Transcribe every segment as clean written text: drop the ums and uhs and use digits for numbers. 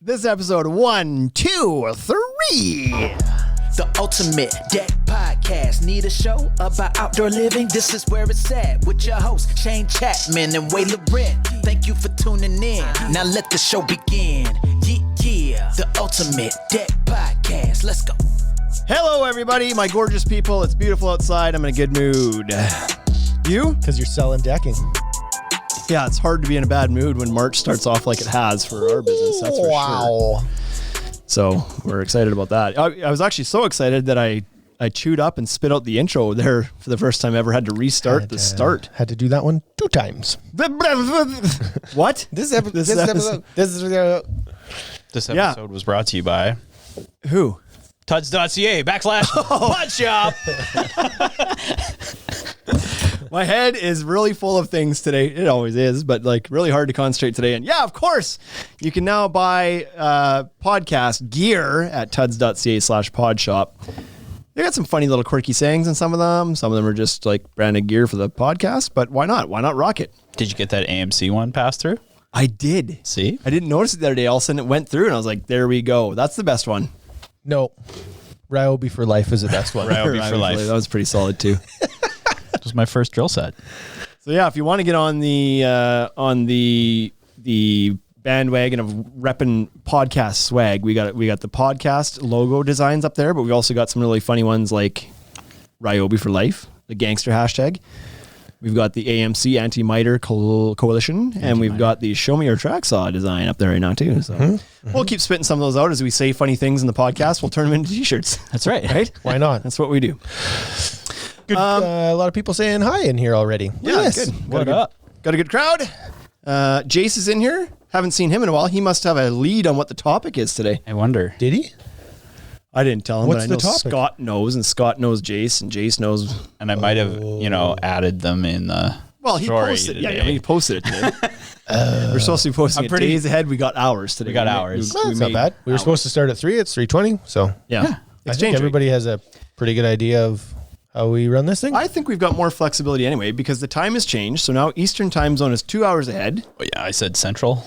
This is episode 1, 2, 3. The Ultimate Deck Podcast. Need a show about outdoor living? This is where it's at with your hosts, Shane Chapman and Way Laurent. Thank you for tuning in. Now let the show begin. Yeah. The Ultimate Deck Podcast. Let's go. Hello, everybody. My gorgeous people. It's beautiful outside. I'm in a good mood. You? Because you're selling decking. Yeah, it's hard to be in a bad mood when March starts off like it has for our business. That's for sure. So we're excited about that. I was actually so excited that I chewed up and spit out the intro there for the first time ever. Had to restart the start. Had to do that one 2 times. What? This episode was brought to you by Who? Tuds.ca / Pod Shop. My head is really full of things today. It always is, but like really hard to concentrate today. And yeah, of course, you can now buy podcast gear at tuds.ca / pod shop. They got some funny little quirky sayings in some of them. Some of them are just like branded gear for the podcast, but why not? Why not rock it? Did you get that AMC one passed through? I did. See? I didn't notice it the other day. All of a sudden it went through and I was like, there we go. That's the best one. No. Ryobi for Life is the best one. Ryobi for Life. That was pretty solid too. It was my first drill set. So yeah, if you want to get on the bandwagon of repping podcast swag, we got the podcast logo designs up there, but we also got some really funny ones like Ryobi for Life, the gangster hashtag. We've got the AMC Anti-Miter Coalition, and we've got the Show Me Your Track Saw design up there right now too. So we'll keep spitting some of those out as we say funny things in the podcast. We'll turn them into t-shirts. That's right. Right? Why not? That's what we do. Good, a lot of people saying hi in here already. Yeah, good. What up? Got a good crowd. Jace is in here. Haven't seen him in a while. He must have a lead on what the topic is today. I wonder. Did he? I didn't tell him, What's but I know the topic? Scott knows, and Scott knows Jace, and Jace knows. And I might have, added them in the Well, he story posted. today. Yeah, he posted it today. We're supposed to be posting it days ahead. We got hours today. We got hours. It's not bad. We were supposed to start at 3. It's 3:20. So Yeah. I think everybody has a pretty good idea of how we run this thing. I think we've got more flexibility anyway because the time has changed. So now Eastern time zone is 2 hours ahead. Oh, yeah, I said Central.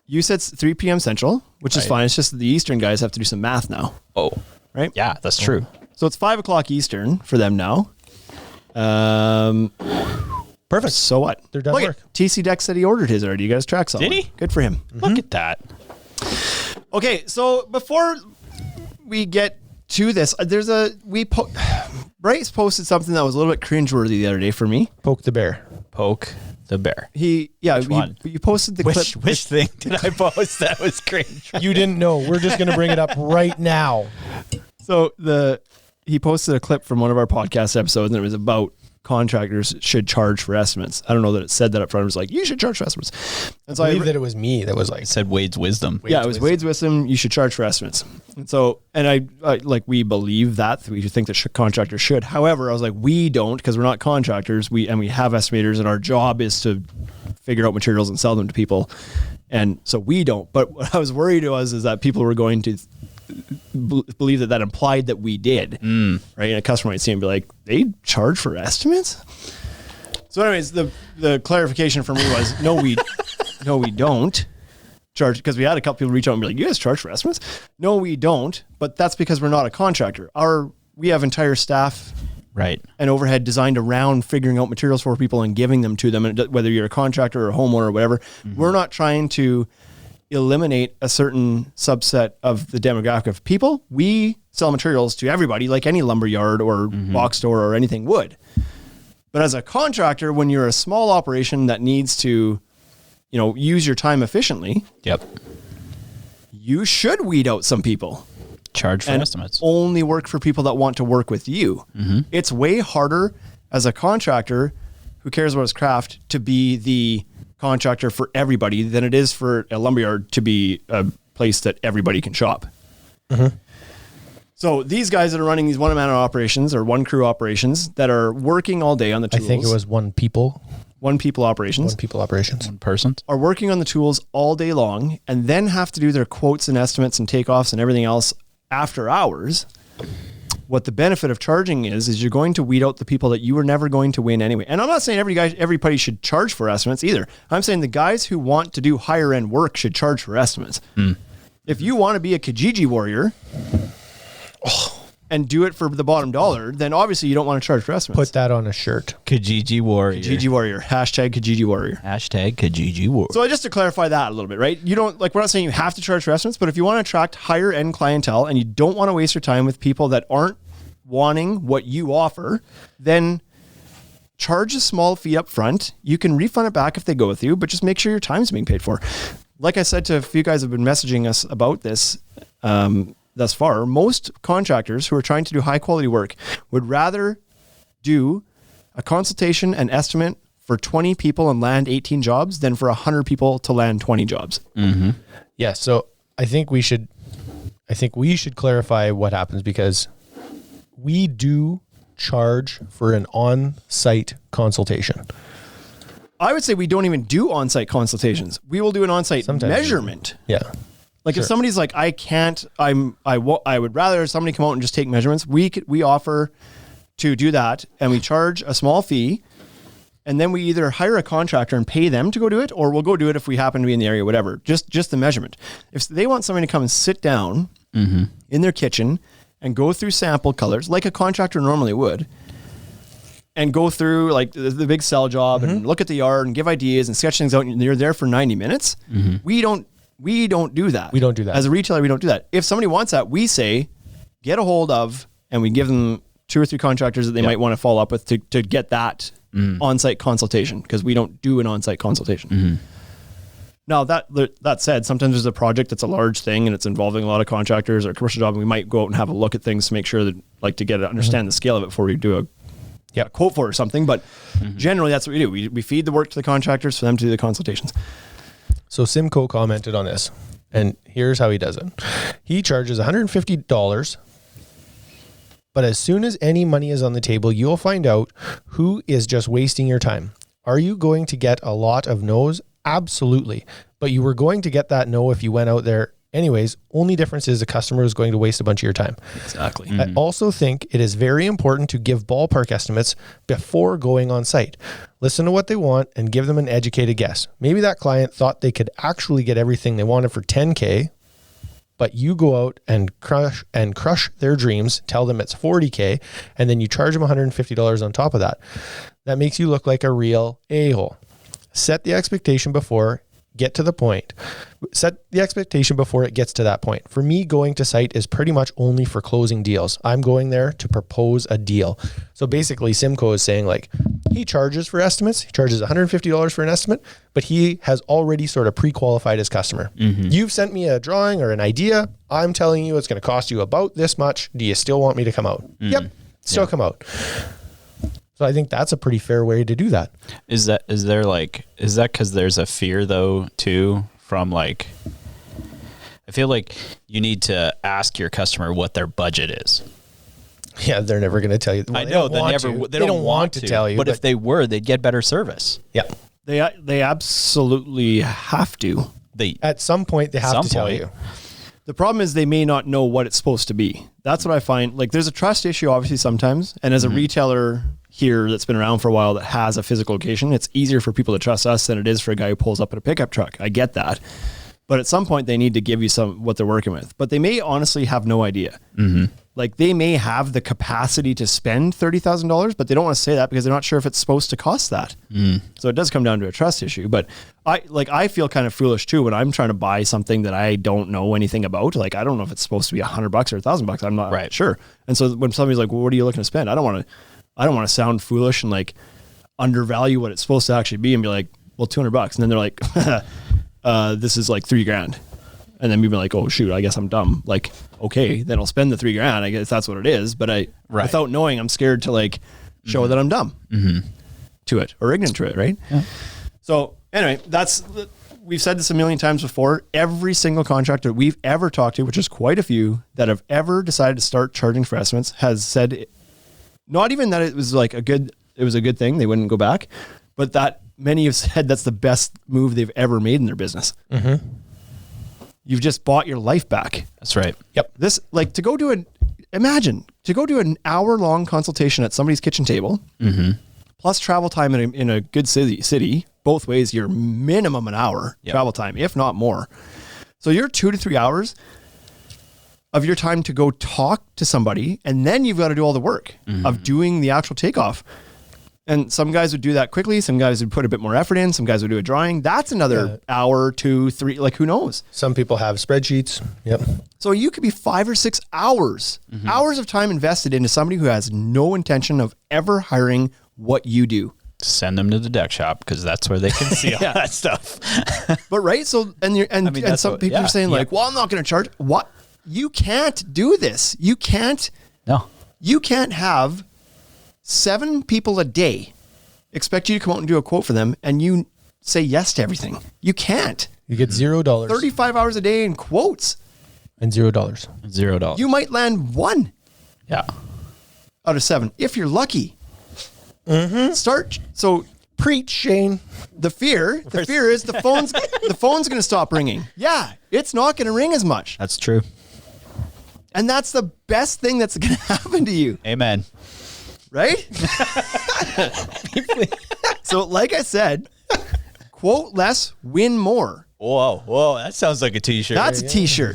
You said 3 p.m. Central, which is Right. fine. It's just that the Eastern guys have to do some math now. Oh, right? Yeah, that's true. So it's 5 o'clock Eastern for them now. Perfect. So what? They're done Look work. at TC Deck said he ordered his already. You guys track something. Did he? Good for him. Look at that. Okay, so before we get to this, Bryce posted something that was a little bit cringeworthy the other day for me. Poke the bear. Poke the bear. You posted the clip. Which thing did I post that was cringe? You didn't know. We're just going to bring it up right now. So he posted a clip from one of our podcast episodes, and it was about contractors should charge for estimates. I don't know that it said that up front. It was like, you should charge for estimates. And so I believe that it was me that was like, It said Wade's wisdom. yeah, it was Wade's wisdom. You should charge for estimates. And so, I we believe that we think that contractors should. However, I was like, we don't, because we're not contractors. We have estimators, and our job is to figure out materials and sell them to people. And so we don't. But what I was worried is that people were going to believe that implied that we did, right? And a customer might see and be like, they charge for estimates? So anyways, the clarification for me was, no, we don't charge, because we had a couple people reach out and be like, you guys charge for estimates? No, we don't, but that's because we're not a contractor. We have entire staff Right. and overhead designed around figuring out materials for people and giving them to them, and whether you're a contractor or a homeowner or whatever. We're not trying to eliminate a certain subset of the demographic of people. We sell materials to everybody like any lumber yard or box store or anything would. But as a contractor, when you're a small operation that needs to, use your time efficiently, Yep. you should weed out some people. Charge for And estimates. only work for people that want to work with you. It's way harder as a contractor who cares about his craft to be the contractor for everybody than it is for a lumberyard to be a place that everybody can shop. So these guys that are running these one-man operations or one crew operations that are working all day on the tools. I think it was one people operations. One people operations. One person. Are working on the tools all day long and then have to do their quotes and estimates and takeoffs and everything else after hours. What the benefit of charging is you're going to weed out the people that you were never going to win anyway. And I'm not saying everybody should charge for estimates either. I'm saying the guys who want to do higher end work should charge for estimates. If you want to be a Kijiji warrior and do it for the bottom dollar, then obviously you don't want to charge for estimates. Put that on a shirt. Kijiji warrior. Kijiji warrior. Hashtag Kijiji warrior. Hashtag Kijiji warrior. So just to clarify that a little bit, right? You don't we're not saying you have to charge for estimates, but if you want to attract higher end clientele and you don't want to waste your time with people that aren't wanting what you offer, then charge a small fee up front. You can refund it back if they go with you, but just make sure your time's being paid for. Like I said to a few guys who have been messaging us about this thus far, most contractors who are trying to do high quality work would rather do a consultation and estimate for 20 people and land 18 jobs than for 100 people to land 20 jobs. Mm-hmm. Yeah. So I think we should clarify what happens, because we do charge for an on-site consultation. I would say we don't even do on-site consultations. We will do an on-site Sometimes measurement. Yeah. Like if somebody's like, I would rather somebody come out and just take measurements. We offer to do that, and we charge a small fee, and then we either hire a contractor and pay them to go do it, or we'll go do it if we happen to be in the area, whatever. Just the measurement. If they want somebody to come and sit down in their kitchen and go through sample colors like a contractor normally would, and go through like the big cell job and look at the yard and give ideas and sketch things out, and you're there for 90 minutes. We don't do that. We don't do that. As a retailer, we don't do that. If somebody wants that, we say, get a hold of, and we give them 2 or 3 contractors that they might want to follow up with to get that on-site consultation, because we don't do an on-site consultation. Now that said, sometimes there's a project that's a large thing and it's involving a lot of contractors or a commercial job, and we might go out and have a look at things to make sure that, like, to get to understand the scale of it before we do a quote for it or something. But generally that's what we do. We feed the work to the contractors for them to do the consultations. So Simcoe commented on this, and here's how he does it. He charges $150, but as soon as any money is on the table, you'll find out who is just wasting your time. Are you going to get a lot of no's? Absolutely. But you were going to get that no if you went out there anyways. Only difference is the customer is going to waste a bunch of your time. Exactly. I also think it is very important to give ballpark estimates before going on site. Listen to what they want and give them an educated guess. Maybe that client thought they could actually get everything they wanted for $10K, but you go out and crush their dreams, tell them it's $40K, and then you charge them $150 on top of that. That makes you look like a real a-hole. Set the expectation before get to the point. Set the expectation before it gets to that point. For me, going to site is pretty much only for closing deals. I'm going there to propose a deal. So basically, Simcoe is saying, like, he charges for estimates. He charges $150 for an estimate, but he has already sort of pre-qualified his customer. You've sent me a drawing or an idea. I'm telling you it's going to cost you about this much. Do you still want me to come out? Yep. Still come out. So I think that's a pretty fair way to do that. Is that because there's a fear though too from, like, I feel like you need to ask your customer what their budget is. Yeah, they're never going to tell you. Well, I know they don't want to tell you, but if they were, they'd get better service. Yeah, They absolutely have to. At some point they have to tell you. The problem is they may not know what it's supposed to be. That's what I find. Like, there's a trust issue obviously sometimes, and as a retailer here that's been around for a while that has a physical location, it's easier for people to trust us than it is for a guy who pulls up in a pickup truck. I get that. But at some point they need to give you what they're working with. But they may honestly have no idea. Like, they may have the capacity to spend $30,000, but they don't want to say that because they're not sure if it's supposed to cost that. So it does come down to a trust issue. But I feel kind of foolish too when I'm trying to buy something that I don't know anything about. Like, I don't know if it's supposed to be $100 or $1,000. I'm not sure. And so when somebody's like, well, what are you looking to spend? I don't want to sound foolish and like undervalue what it's supposed to actually be and be like, well, $200. And then they're like, this is like $3,000. And then we'd be like, oh shoot, I guess I'm dumb. Like, okay, then I'll spend the $3,000. I guess that's what it is. But without knowing, I'm scared to like show that I'm dumb to it or ignorant to it. Right. Yeah. So anyway, we've said this a million times before. Every single contractor we've ever talked to, which is quite a few that have ever decided to start charging for estimates, has said not even that it was like a good thing. They wouldn't go back, but that many have said that's the best move they've ever made in their business. You've just bought your life back. That's right. Yep. This, like, to go do an hour-long consultation at somebody's kitchen table, plus travel time in a good city, both ways, you're minimum an hour travel time, if not more. So you're 2 to 3 hours of your time to go talk to somebody, and then you've got to do all the work of doing the actual takeoff. And some guys would do that quickly. Some guys would put a bit more effort in. Some guys would do a drawing. That's another hour, 2, 3, like who knows? Some people have spreadsheets. Yep. So you could be 5 or 6 hours of time invested into somebody who has no intention of ever hiring what you do. Send them to the deck shop because that's where they can see all that stuff. But right. So, and some people are saying like, well, I'm not going to charge. What? You can't do this. You can't have 7 people a day expect you to come out and do a quote for them and you say yes to everything. You can't. You get $0. 35 hours a day in quotes. And $0. $0. You might land 1 out of 7 if you're lucky. So preach, Shane. The fear is the phone's going to stop ringing. Yeah, it's not going to ring as much. That's true. And that's the best thing that's going to happen to you. Amen. Right? So like I said, quote less, win more. Whoa, that sounds like a t-shirt. That's a t-shirt.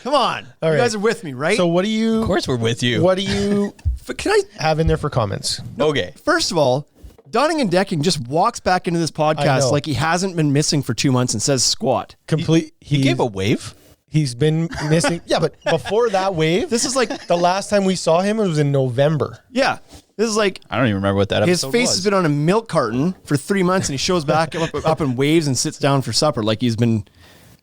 Come on. All you right. guys are with me, right? So what do you... Of course we're with you. What do you Can I have in there for comments? Okay. First of all, Donning and Decking just walks back into this podcast like he hasn't been missing for 2 months and says squat. He gave a wave? He's been missing. Yeah, but before that wave, This is like, the last time we saw him, it was in November. yeah, this is like I don't even remember what that his episode face was. has been on a milk carton for 3 months and he shows back up in waves and sits down for supper like he's been,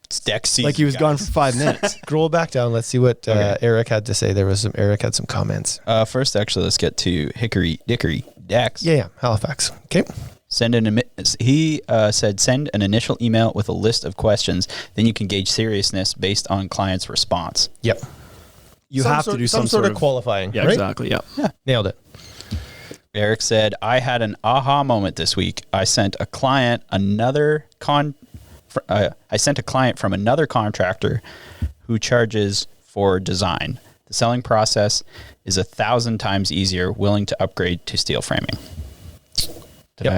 It's deck season, like he was guys. gone for 5 minutes. Scroll back down. Let's see what Eric had to say. Eric had some comments. First, actually, let's get to Hickory Dickory Dax. Yeah, Halifax. Okay. He said, send an initial email with a list of questions. Then you can gauge seriousness based on client's response. Yep. You have to do some sort of qualifying. Yeah, right? exactly. Yeah. Nailed it. Eric said, I had an aha moment this week. I sent a client from another contractor who charges for design. The selling process is 1,000 times easier, willing to upgrade to steel framing. Did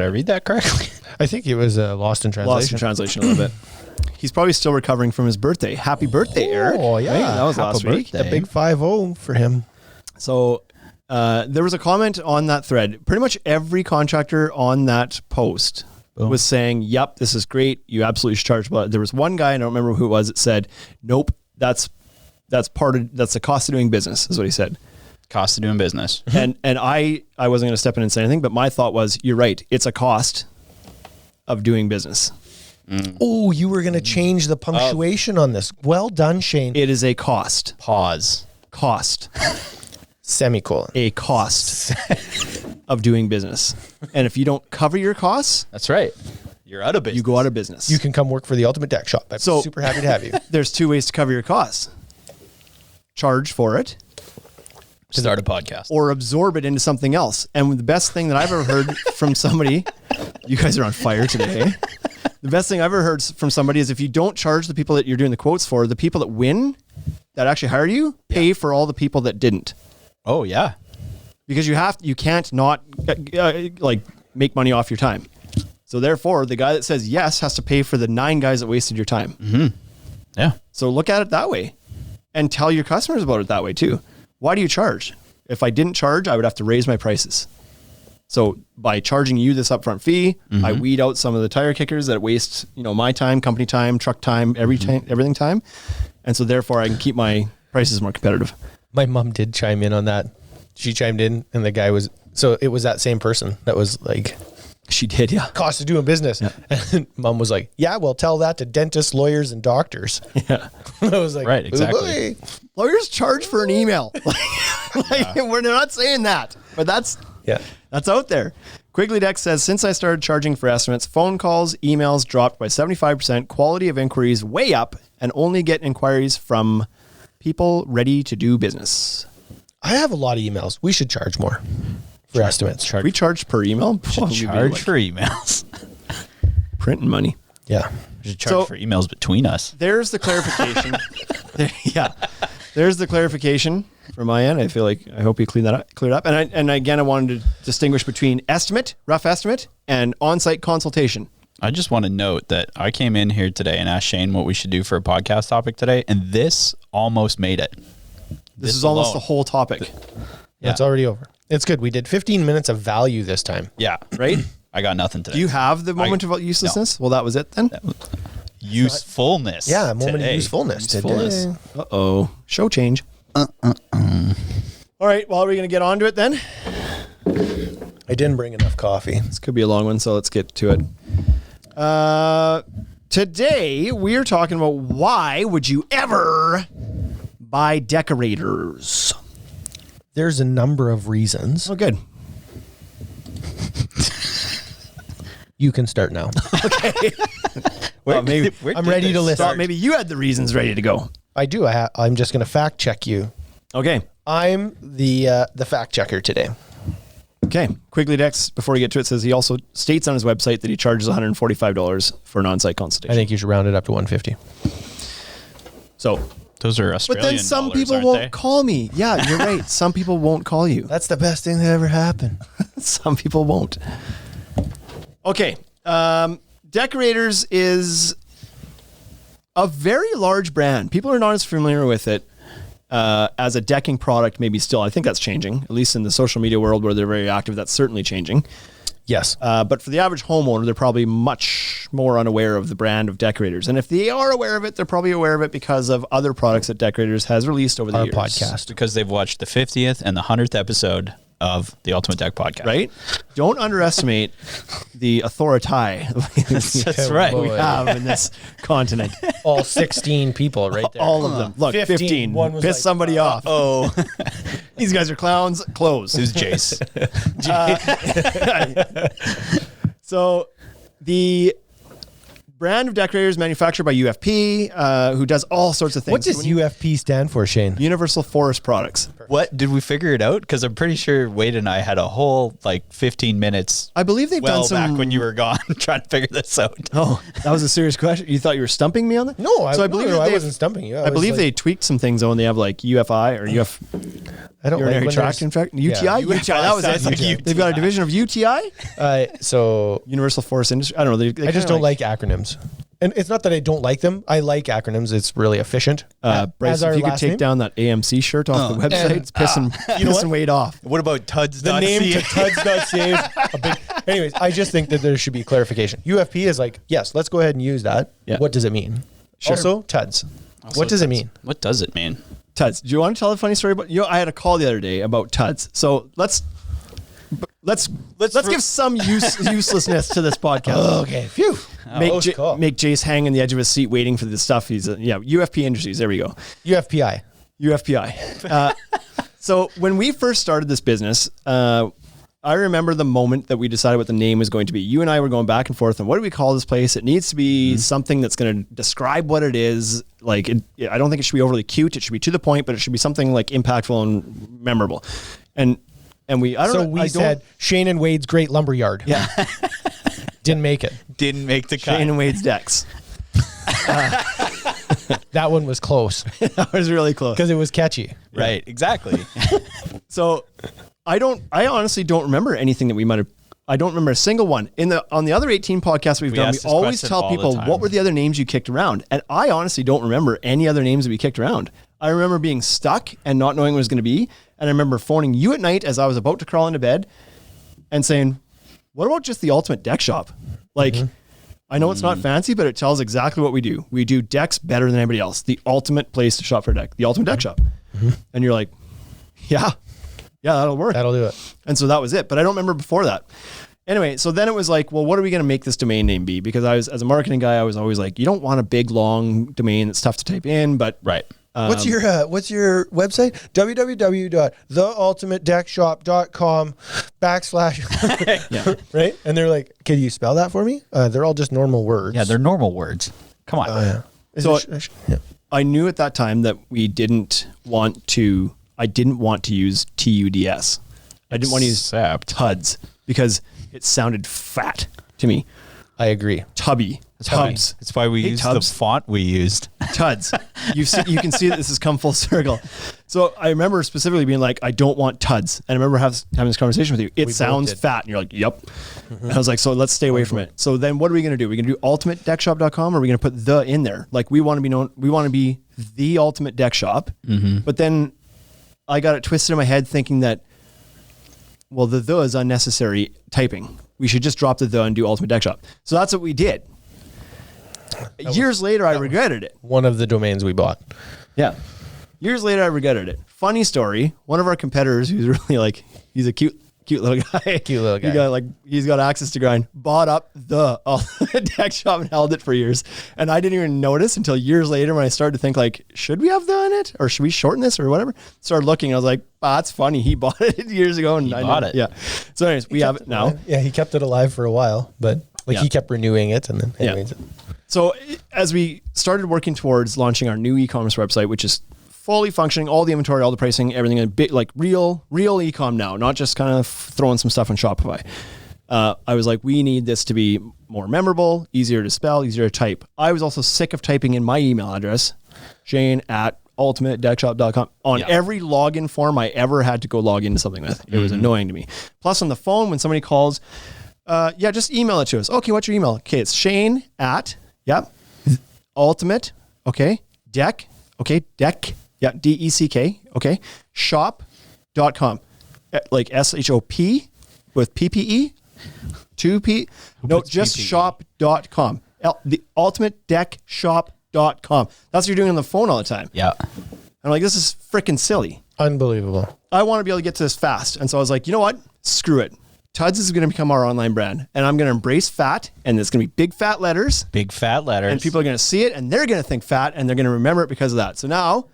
I read that correctly? I think it was lost in translation. Lost in translation a little bit. He's probably still recovering from his birthday. Happy birthday, Eric. Oh, yeah. Right? That was Happy last week. A big 5-0 for him. So there was a comment on that thread. Pretty much every contractor on that post was saying, yep, this is great. You absolutely should charge. But there was one guy, and I don't remember who it was, that said, nope, that's the cost of doing business, is what he said. Cost of doing business. and I wasn't going to step in and say anything, but my thought was, you're right. It's a cost of doing business. Oh, you were going to change the punctuation on this. Well done, Shane. It is a cost. Pause. Cost. Semicolon. A cost of doing business. And if you don't cover your costs, That's right. You're out of business. you go out of business. You can come work for the Ultimate Deck Shop. I'm So- super happy to have you. There's 2 ways to cover your costs. Charge for it Start a podcast. or absorb it into something else. And the best thing that I've ever heard from somebody, you guys are on fire today. Eh? The best thing I've ever heard from somebody is if you don't charge the people that you're doing the quotes for, the people that win, that actually hire you, pay for all the people that didn't. Oh, yeah. Because you can't not like make money off your time. So therefore, the guy that says yes has to pay for the 9 guys that wasted your time. Mm-hmm. Yeah. So look at it that way and tell your customers about it that way too. Why do you charge? If I didn't charge, I would have to raise my prices. So by charging you this upfront fee, I weed out some of the tire kickers that waste, my time, company time, truck time, everything time. And so therefore I can keep my prices more competitive. My mom did chime in on that. She chimed in and the guy was, so it was that same person that was like, She did, yeah. cost of doing business. Yeah. And mom was like, yeah, well, tell that to dentists, lawyers, and doctors. Yeah. I was like, Right, exactly. Lawyers charge for an email. We're not saying that, but that's out there. Quigley Deck says, since I started charging for estimates, phone calls, emails dropped by 75%, quality of inquiries way up, and only get inquiries from people ready to do business. I have a lot of emails. We should charge more for estimates. We charge per email? Should charge for emails. Printing money. Yeah. We should charge for emails between us. There's the clarification. There's the clarification from my end. I hope you cleared up. And again, I wanted to distinguish between estimate, rough estimate, and on-site consultation. I just want to note that I came in here today and asked Shane what we should do for a podcast topic today, and this almost made it. This is almost the whole topic. Yeah, it's already over. It's good. We did 15 minutes of value this time. Yeah. Right? I got nothing today. Do you have the moment of uselessness? No. Well, that was it then. Usefulness. Yeah, moment today. of usefulness today. Uh-oh. Show change. All right. Well, are we going to get on to it then? I didn't bring enough coffee. This could be a long one, so let's get to it. Today, we're talking about why would you ever buy Deckorators? There's a number of reasons. Oh, good. You can start now. Okay. Well, maybe I'm ready to listen. Maybe you had the reasons ready to go. I do. I'm just going to fact check you. Okay. I'm the fact checker today. Okay. Quickly, Dex, before we get to it, says he also states on his website that he charges $145 for an on-site consultation. I think you should round it up to 150. So, those are Australian but then some dollars, people aren't won't they? call me. Yeah, you're right. Some people won't call you. That's the best thing that ever happened. Some people won't. Okay. Deckorators is a very large brand. People are not as familiar with it as a decking product, maybe still. I think that's changing, at least in the social media world where they're very active. That's certainly changing. Yes. But for the average homeowner, they're probably much more unaware of the brand of Deckorators. And if they are aware of it, they're probably aware of it because of other products that Deckorators has released over the years. Podcast. Because they've watched the 50th and the 100th episode of the Ultimate Deck Podcast. Right? Don't underestimate the authority That's right. we have in this continent. All 16 people right there. All of them. Look, 15. One was Piss like, somebody off. Oh, These guys are clowns. Close. who's Jace? So the brand of Deckorators manufactured by UFP, who does all sorts of things. What does UFP stand for, Shane? Universal Forest Products. What? Did we figure it out? Because I'm pretty sure Wade and I had a whole 15 minutes. I believe they've done some... back when you were gone trying to figure this out. Oh, that was a serious question. You thought you were stumping me on that? No, I they've- wasn't stumping you. I believe they tweaked some things though, and they have like UFI or UF I don't urinary like tract infection. UTI? Yeah. UTI. That was Sounds it. like UTI. They've got a division of UTI. So Universal Forest Industry. I don't know. They I just don't like acronyms. And it's not that I don't like them. I like acronyms. It's really efficient. Bryce, if you could take down that AMC shirt off the website, it's pissing Wade off. What about Tuds? The name to tuds.ca is a big... Anyways, I just think that there should be clarification. UFP is like, yes, let's go ahead and use that. Yeah. What does it mean? Sure. Also, tuds. What does it mean? What does it mean? Tuds. Do you want to tell a funny story about? I had a call the other day about Tuds. So let's give some uselessness to this podcast. Okay. Phew. Make Jace hang in the edge of his seat waiting for the stuff. He's UFP Industries. There we go. UFPI. UFPI. So when we first started this business, I remember the moment that we decided what the name was going to be. You and I were going back and forth on what do we call this place? It needs to be something that's going to describe what it is. I don't think it should be overly cute. It should be to the point, but it should be something like impactful and memorable. And we said Shane and Wade's Great Lumberyard. Yeah. Didn't make it. Didn't make the cut. Shane and Wade's Decks. That one was close That was really close. because it was catchy. Right. Exactly. So I honestly don't remember anything that we might have. I don't remember a single one. On the other 18 podcasts we've done, ask we this always question tell all the people time. what were the other names you kicked around. And I honestly don't remember any other names that we kicked around. I remember being stuck and not knowing what it was going to be. And I remember phoning you at night as I was about to crawl into bed and saying, what about just the Ultimate Deck Shop? I know it's not fancy, but it tells exactly what we do. We do decks better than anybody else. The ultimate place to shop for a deck. The Ultimate Deck Shop. And you're like, yeah, that'll work. That'll do it. And so that was it. But I don't remember before that. Anyway, so then it was like, well, what are we going to make this domain name be? Because as a marketing guy, I was always like, you don't want a big, long domain that's tough to type in, but Right. What's your website? www.theultimatedeckshop.com/. yeah. Right? And they're like, can you spell that for me? They're all just normal words. Yeah, they're normal words. Come on. Oh, yeah. So I knew at that time that I didn't want to use TUDS. I didn't want to use TUDS because it sounded fat to me. I agree. Tubby. Tubs. That's why we used the font we used. Tuds. You can see that this has come full circle. So I remember specifically being like, I don't want TUDs. And I remember having this conversation with you. It sounds fat. And you're like, yep. And I was like, so let's stay away from it. So then what are we going to do? Are we going to do ultimatedeckshop.com, or are we going to put the in there? Like, we want to be known, we want to be the ultimate deck shop. But then I got it twisted in my head thinking that, well, the is unnecessary typing. We should just drop the and do ultimate deck shop. So that's what we did. Years later, I regretted it. One of the domains we bought. Yeah. Years later, I regretted it. Funny story. One of our competitors, who's really like, he's a cute little guy. Cute little guy. He's got access to grind. Bought up the deck shop and held it for years. And I didn't even notice until years later when I started to think like, should we have the in it, or should we shorten this or whatever? Started looking. I was like, that's funny. He bought it years ago, and I bought it. Yeah. So anyways, we have it now. Yeah, he kept it alive for a while, but he kept renewing it, and then anyways. So as we started working towards launching our new e-commerce website, which is fully functioning, all the inventory, all the pricing, everything, a bit like real e-com now, not just kind of throwing some stuff on Shopify. I was like, we need this to be more memorable, easier to spell, easier to type. I was also sick of typing in my email address, shane@ultimatedeckshop.com, on every login form I ever had to go log into something with. It was annoying to me. Plus on the phone, when somebody calls, just email it to us. Okay, what's your email? Okay, it's Shane at, ultimate, okay, deck, okay, deck, DECK, okay, shop.com, like SHOP with PPE, 2P, no, just PPE? Shop.com, the ultimate deck shop.com. That's what you're doing on the phone all the time. Yeah. I'm like, this is freaking silly. Unbelievable. I want to be able to get to this fast. And so I was like, you know what? Screw it. TUDS is going to become our online brand, and I'm going to embrace fat, and it's going to be big fat letters. Big fat letters. And people are going to see it, and they're going to think fat, and they're going to remember it because of that. So now,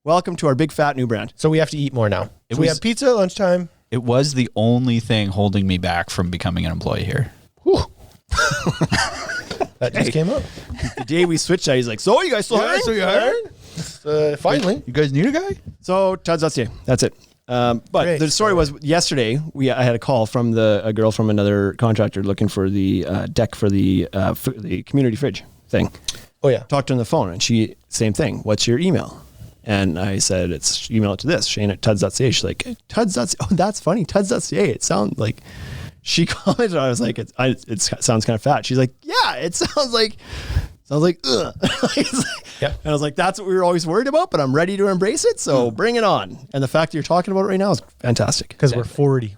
welcome to our big fat new brand. So we have to eat more now. We have pizza at lunchtime. It was the only thing holding me back from becoming an employee here. That just came up. The day we switched that, he's like, so you guys still hiring? So you hiring? Finally. You guys need a guy? So TUDS.ca. That's it. But great. The story was yesterday. I had a call from a girl from another contractor looking for the deck for the community fridge thing. Oh yeah. Talked to her on the phone, and she same thing. What's your email? And I said, it's email it to this, Shane@tuds.ca. She's like, TUDS.ca. Oh, that's funny. TUDS.ca. It sounds like. She commented. I was like, it sounds kind of fat. She's like, yeah, it sounds like. Ugh. Yeah. And I was like, that's what we were always worried about, but I'm ready to embrace it. So bring it on. And the fact that you're talking about it right now is fantastic. Because we're 40.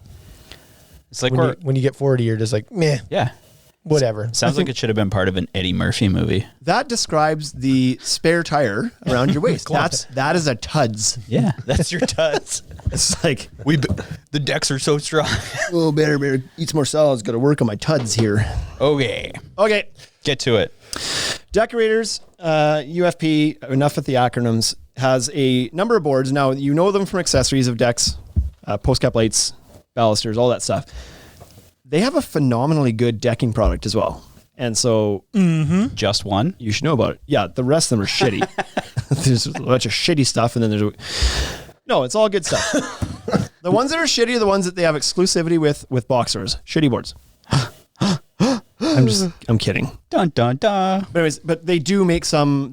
It's like when you get 40, you're just like, meh. Yeah. Whatever. Sounds like it should have been part of an Eddie Murphy movie. That describes the spare tire around your waist. That is a TUDS. Yeah, that's your TUDS. It's like the decks are so strong. Oh, better eat some more salads. Got to work on my TUDS here. Okay. Get to it. Deckorators, UFP, enough with the acronyms, has a number of boards. Now, you know them from accessories of decks, post cap lights, balusters, all that stuff. They have a phenomenally good decking product as well. And so... Just one? You should know about it. Yeah, the rest of them are shitty. There's a bunch of shitty stuff, and then there's... No, it's all good stuff. The ones that are shitty are the ones that they have exclusivity with boxers. Shitty boards. I'm kidding. Dun dun dun. But they do make some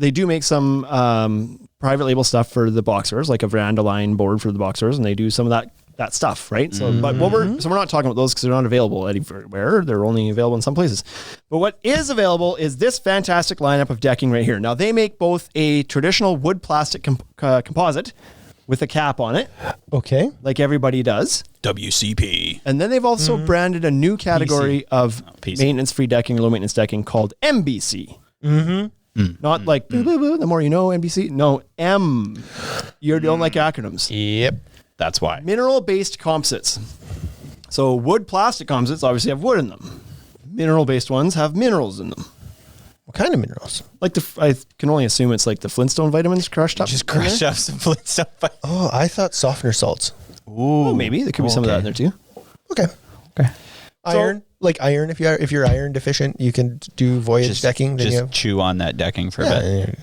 private label stuff for the boxers, like a veranda line board for the boxers, and they do some of that stuff, right? So, but we're not talking about those because they're not available anywhere. They're only available in some places. But what is available is this fantastic lineup of decking right here. Now they make both a traditional wood plastic composite with a cap on it, okay, like everybody does. WCP. And then they've also branded a new category of maintenance-free decking, low maintenance decking called MBC. Not like boo, boo, boo, the more you know, NBC. No, M. You don't like acronyms. Yep. That's why. Mineral-based composites. So wood plastic composites obviously have wood in them. Mineral-based ones have minerals in them. What kind of minerals? Like I can only assume it's like the Flintstone vitamins crushed up. Just crushed up some Flintstone vitamins. Oh, I thought softener salts. Ooh, maybe there could be some of that in there too. Okay. Iron, like iron. If you're iron deficient, you can do voyage decking. Then just chew on that decking for a bit.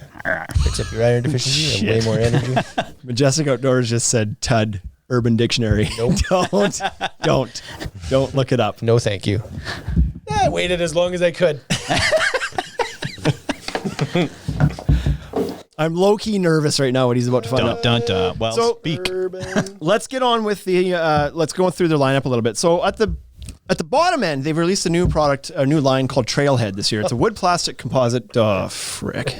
Fix up your iron deficiency and way more energy. Majestic Outdoors just said TUD Urban Dictionary. Nope. Don't look it up. No, thank you. I waited as long as I could. I'm low key nervous right now what he's about to find Dun, out. dun, dun. Well, So- speak. Let's get on with the. Let's go through their lineup a little bit. So at the bottom end, they've released a new product, a new line called Trailhead this year. It's a wood plastic composite. Oh, frick.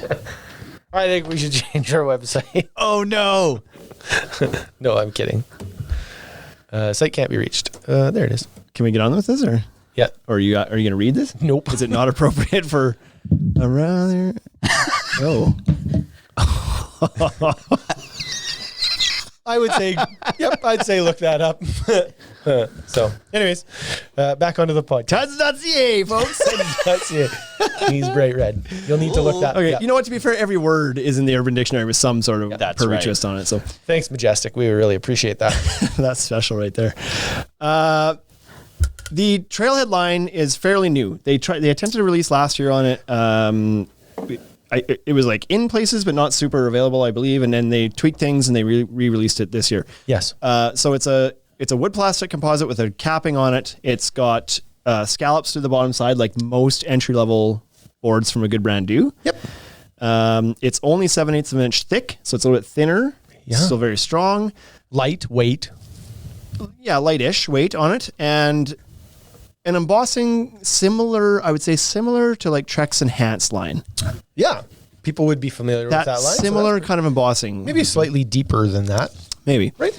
I think we should change our website. Oh, no. No, I'm kidding. Site can't be reached. There it is. Can we get on with this, or Yeah. are you going to read this? Nope. Is it not appropriate for a rather? Oh. I would say, yep, I'd say look that up. So, anyways, back onto the podcast. Tuds.ca, folks. That's it. He's bright red. You'll need to look that Okay, up. you know what? To be fair, every word is in the Urban Dictionary with some sort of That's perfect right. twist on it. So Thanks, Majestic. We really appreciate that. that's special right there. The Trailhead line is fairly new. They attempted to release last year on it. It was like in places, but not super available, I believe. And then they tweaked things and they re-released it this year. Yes. So it's a wood plastic composite with a capping on it. It's got scallops through the bottom side, like most entry level boards from a good brand do. Yep. It's only 7/8 of an inch thick, so it's a little bit thinner. Yeah. Still very strong. Lightweight. Yeah, lightish weight on it, and an embossing similar, I would say, similar to like Trek's Enhanced line. Yeah. People would be familiar with that line. so Similar that's kind of embossing, maybe slightly deeper than that. maybe. Right.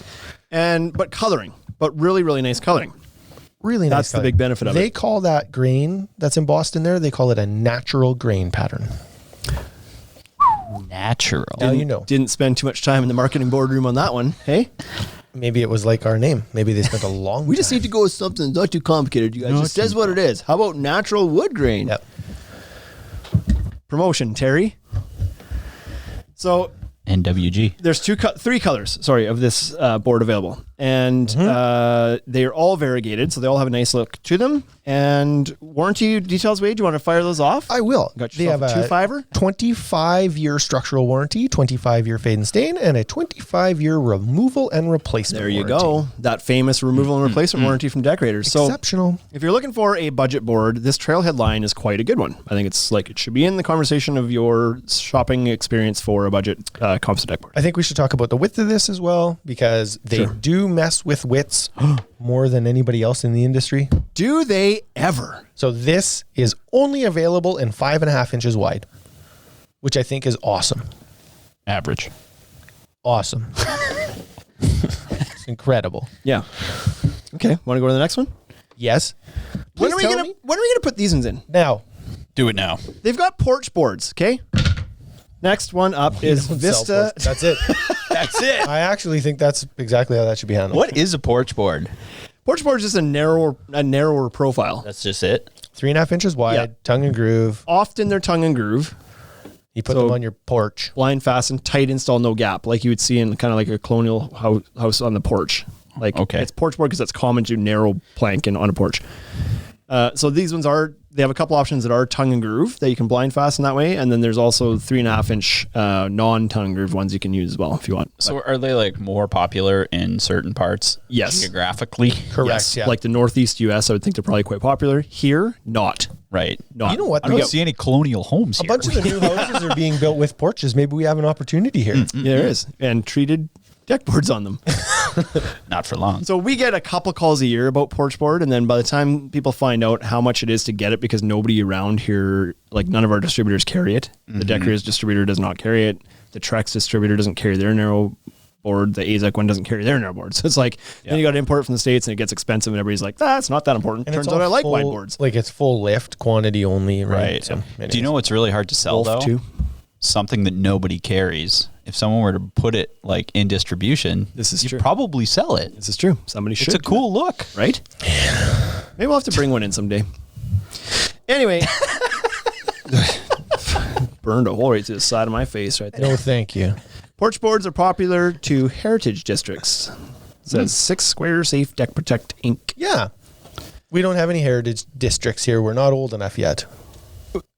But coloring, but really, really nice coloring. Really nice. That's the color. big benefit of They it. call that grain that's embossed in there, they call it a natural grain pattern. Natural. Now you know. Didn't spend too much time in the marketing boardroom on that one. Hey, Maybe it was like our name. Maybe they spent a long we just time. need to go with something that's not too complicated. You guys, Not just says too what it is. How about natural wood grain? Yep. Promotion, Terry. So NWG. there's three colors, of this board available, and they're all variegated, so they all have a nice look to them. And warranty details, Wade, do you want to fire those off? I will. Got They yourself have a 2.5er? 25-year structural warranty, 25-year fade and stain, and a 25-year removal and replacement There you warranty. go. That famous removal and replacement warranty from Deckorators. So Exceptional. if you're looking for a budget board, this Trailhead line is quite a good one. I think it's like it should be in the conversation of your shopping experience for a budget composite deck board. I think we should talk about the width of this as well, because they do mess with widths more than anybody else in the industry. Do they ever? So this is only available in 5.5 inches wide, which I think is awesome. Average. Awesome. It's incredible. Yeah. Okay. Want to go to the next one? Yes. When Please are we tell gonna me. put these ones in? Now, Do it now. They've got porch boards. Okay. Next one up is don't sell Vista. porch. That's it. That's it. I actually think that's exactly how that should be handled. What is a porch board? Porch board is just a narrower profile. That's just it. 3.5 inches wide, Yeah. tongue and groove. Often they're tongue and groove, You put So- them on your porch. blind fastened, tight install, no gap, like you would see in kind of like a colonial house on the porch. Like Okay. it's porch board because that's common to narrow plank and on a porch. So these ones they have a couple options that are tongue and groove that you can blind fasten that way, and then there's also 3.5 inch non-tongue and groove ones you can use as well if you want. So are they like more popular in certain parts? Yes. Geographically? Correct. Yes, Yeah. like the Northeast US, I would think they're probably quite popular. Here, not. Right. Not. You know what, I don't though? see any colonial homes A here. bunch of the new houses are being built with porches. Maybe we have an opportunity here. Yeah, there is, and treated deck boards on them. Not for long. So we get a couple calls a year about porch board, and then by the time people find out how much it is to get it, because nobody around here, like none of our distributors carry it. The Deckorators distributor does not carry it. The Trex distributor doesn't carry their narrow board. The AZEC one doesn't carry their narrow board. So it's like, then you got to import it from the States and it gets expensive and everybody's like, that's not that important. And Turns it's out all I like wide full- boards. Like it's full lift, quantity only, right? Right. So, Do anyways. you know what's really hard to sell Wolf though? too. Something that nobody carries. If someone were to put it like in distribution, This is you'd true. probably sell it. This is true. Somebody should. It's a cool look. right? Maybe we'll have to bring one in someday. Anyway, burned a hole right through the side of my face right there. No, thank you. Porch boards are popular to heritage districts. It says 6 Square Safe Deck Protect Inc. Yeah. We don't have any heritage districts here. We're not old enough yet.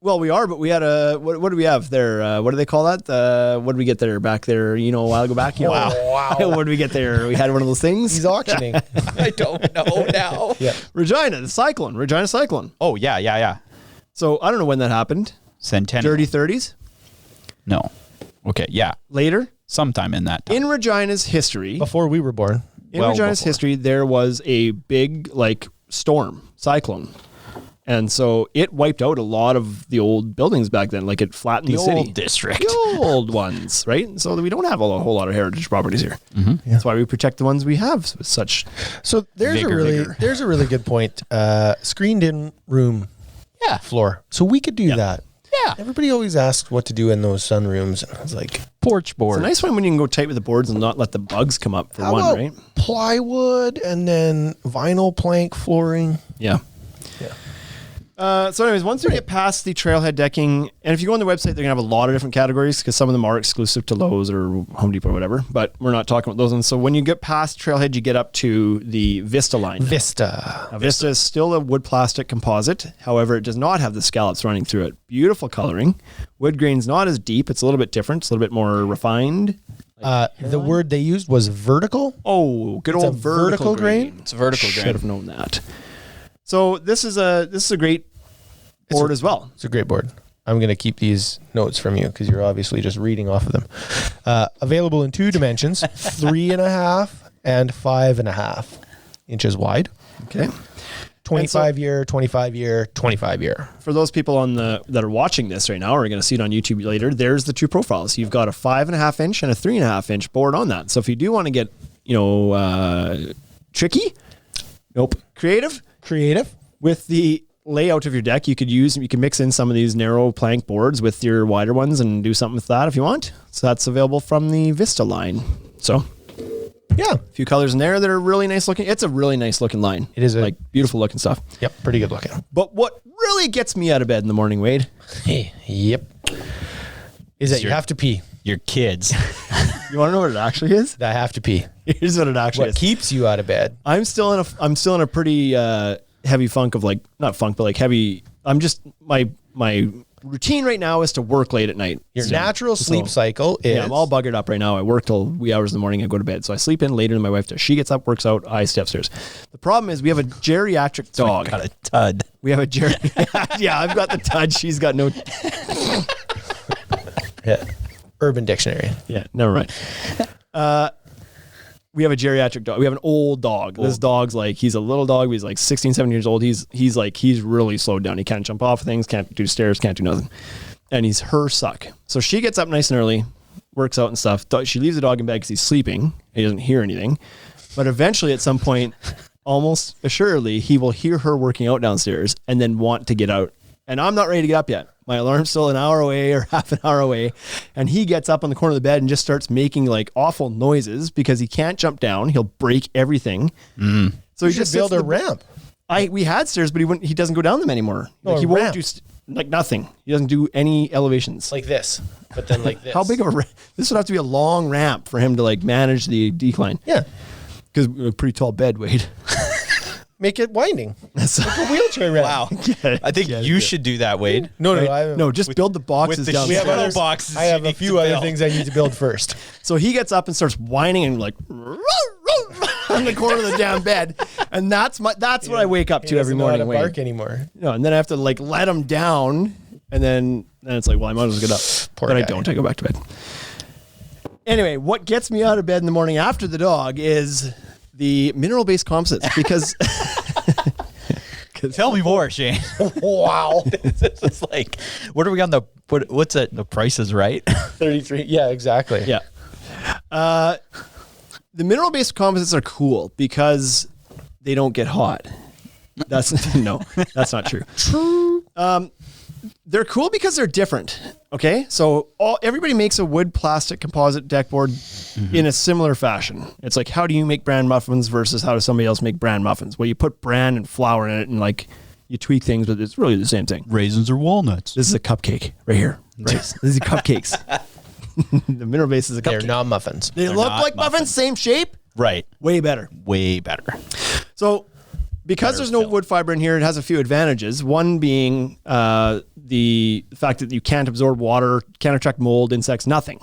Well, we are, but we had a what do we have there? What do they call that? What did we get there back there? You know, a while ago back. You know? Wow. What did we get there? We had one of those things. He's auctioning. I don't know now. Yeah. Regina Cyclone. Oh yeah, yeah, yeah. So I don't know when that happened. Centennial. Dirty 30s. No. Okay, yeah. Later, Sometime in that time. in Regina's history, Before we were born. in well Regina's before. history, there was a big storm, cyclone. And so it wiped out a lot of the old buildings back then. Like it flattened the city. old district. The old ones, right? So we don't have a whole lot of heritage properties here. That's why we protect the ones we have with such. So there's Vigor. there's a really good point. Screened in room floor. So we could do that. Yeah. Everybody always asks what to do in those sunrooms. And I was like, Porch board. It's a nice one when you can go tight with the boards and not let the bugs come up for how one, about right? plywood and then vinyl plank flooring? Yeah. Yeah. So anyways, once you get past the trailhead decking, and if you go on the website, they're going to have a lot of different categories because some of them are exclusive to Lowe's or Home Depot or whatever, but we're not talking about those ones. So when you get past trailhead, you get up to the Vista line. Vista. Now, Vista is still a wood plastic composite. However, it does not have the scallops running through it. Beautiful coloring. Wood grain's not as deep. It's a little bit different. It's a little bit more refined. The word they used was vertical. Oh, good It's old a vertical grain? It's a vertical Should grain. have known that. So this is a great board as well. It's a great board. I'm going to keep these notes from you because you're obviously just reading off of them. Available in 2 dimensions, 3.5 and 5.5 inches wide. Okay. 25 year, 25 year, 25 year. For those people that are watching this right now or are going to see it on YouTube later, there's the 2 profiles. You've got a 5.5 inch and a 3.5 inch board on that. So if you do want to get, tricky, creative with the layout of your deck, you can mix in some of these narrow plank boards with your wider ones and do something with that if you want. So that's available from the Vista line. So Yeah. a few colors in there that are really nice looking. It's a really nice looking line. It is like beautiful looking stuff. Yep. Pretty good looking. But what really gets me out of bed in the morning, Wade, Yep. Is that you have to pee. Your kids. you want to know what it actually is? That have to pee. Here's what it actually What is. keeps you out of bed? I'm still in a pretty heavy funk of not funk, but heavy. I'm just my routine right now is to work late at night. Your natural sleep cycle is. Yeah, I'm all buggered up right now. I work till wee hours in the morning. I go to bed, so I sleep in later than my wife does. She gets up, works out. I stay upstairs. The problem is we have a geriatric dog. Got a tud. We have a yeah, I've got the tud. She's got no. Yeah. Urban Dictionary. Yeah, never mind. We have a geriatric dog. We have an old dog. This dog's he's a little dog. He's 16, 17 years old. He's really slowed down. He can't jump off things, can't do stairs, can't do nothing. And he's her suck. So she gets up nice and early, works out and stuff. She leaves the dog in bed because he's sleeping. He doesn't hear anything. But eventually at some point, almost assuredly, he will hear her working out downstairs and then want to get out. And I'm not ready to get up yet. My alarm's still an hour away or half an hour away. And he gets up on the corner of the bed and just starts making awful noises because he can't jump down. He'll break everything. So he just build sits a ramp. We had stairs, but he doesn't go down them anymore. No, he a won't ramp. do nothing. He doesn't do any elevations. Like this, but then like this. How big of a ramp? This would have to be a long ramp for him to manage the decline. Yeah. Because a pretty tall bed, Wade. Make it winding. Like a wheelchair ramp. Wow. I think you should do that, Wade. No, Just build the boxes with the down. we have Little other boxes I have you a need few to other build. things I need to build first. So he gets up and starts whining and on the corner of the damn bed, and that's what I wake up to every morning. Wade. Bark anymore. And then I have to let him down, and then it's well, I might as well get up. Poor but I guy. don't. I go back to bed. Anyway, what gets me out of bed in the morning after the dog is the mineral-based composites because. Tell me more, Shane. Wow. It's what are we on what's it? The Price is Right? 33. Yeah, exactly. Yeah. The mineral-based composites are cool because they don't get hot. That's not true. True. They're cool because they're different. Okay, so everybody makes a wood plastic composite deck board in a similar fashion. It's how do you make bran muffins versus how does somebody else make bran muffins? Well, you put bran and flour in it and you tweak things, but it's really the same thing. Raisins or walnuts? This is a cupcake right here. Right. These are cupcakes. The mineral base is a cupcake. They're not muffins. They look not like muffins, muffins. same shape, Right. way better. Way better. So because there's no wood fiber in here, it has a few advantages. One being the fact that you can't absorb water, can't attract mold, insects, nothing.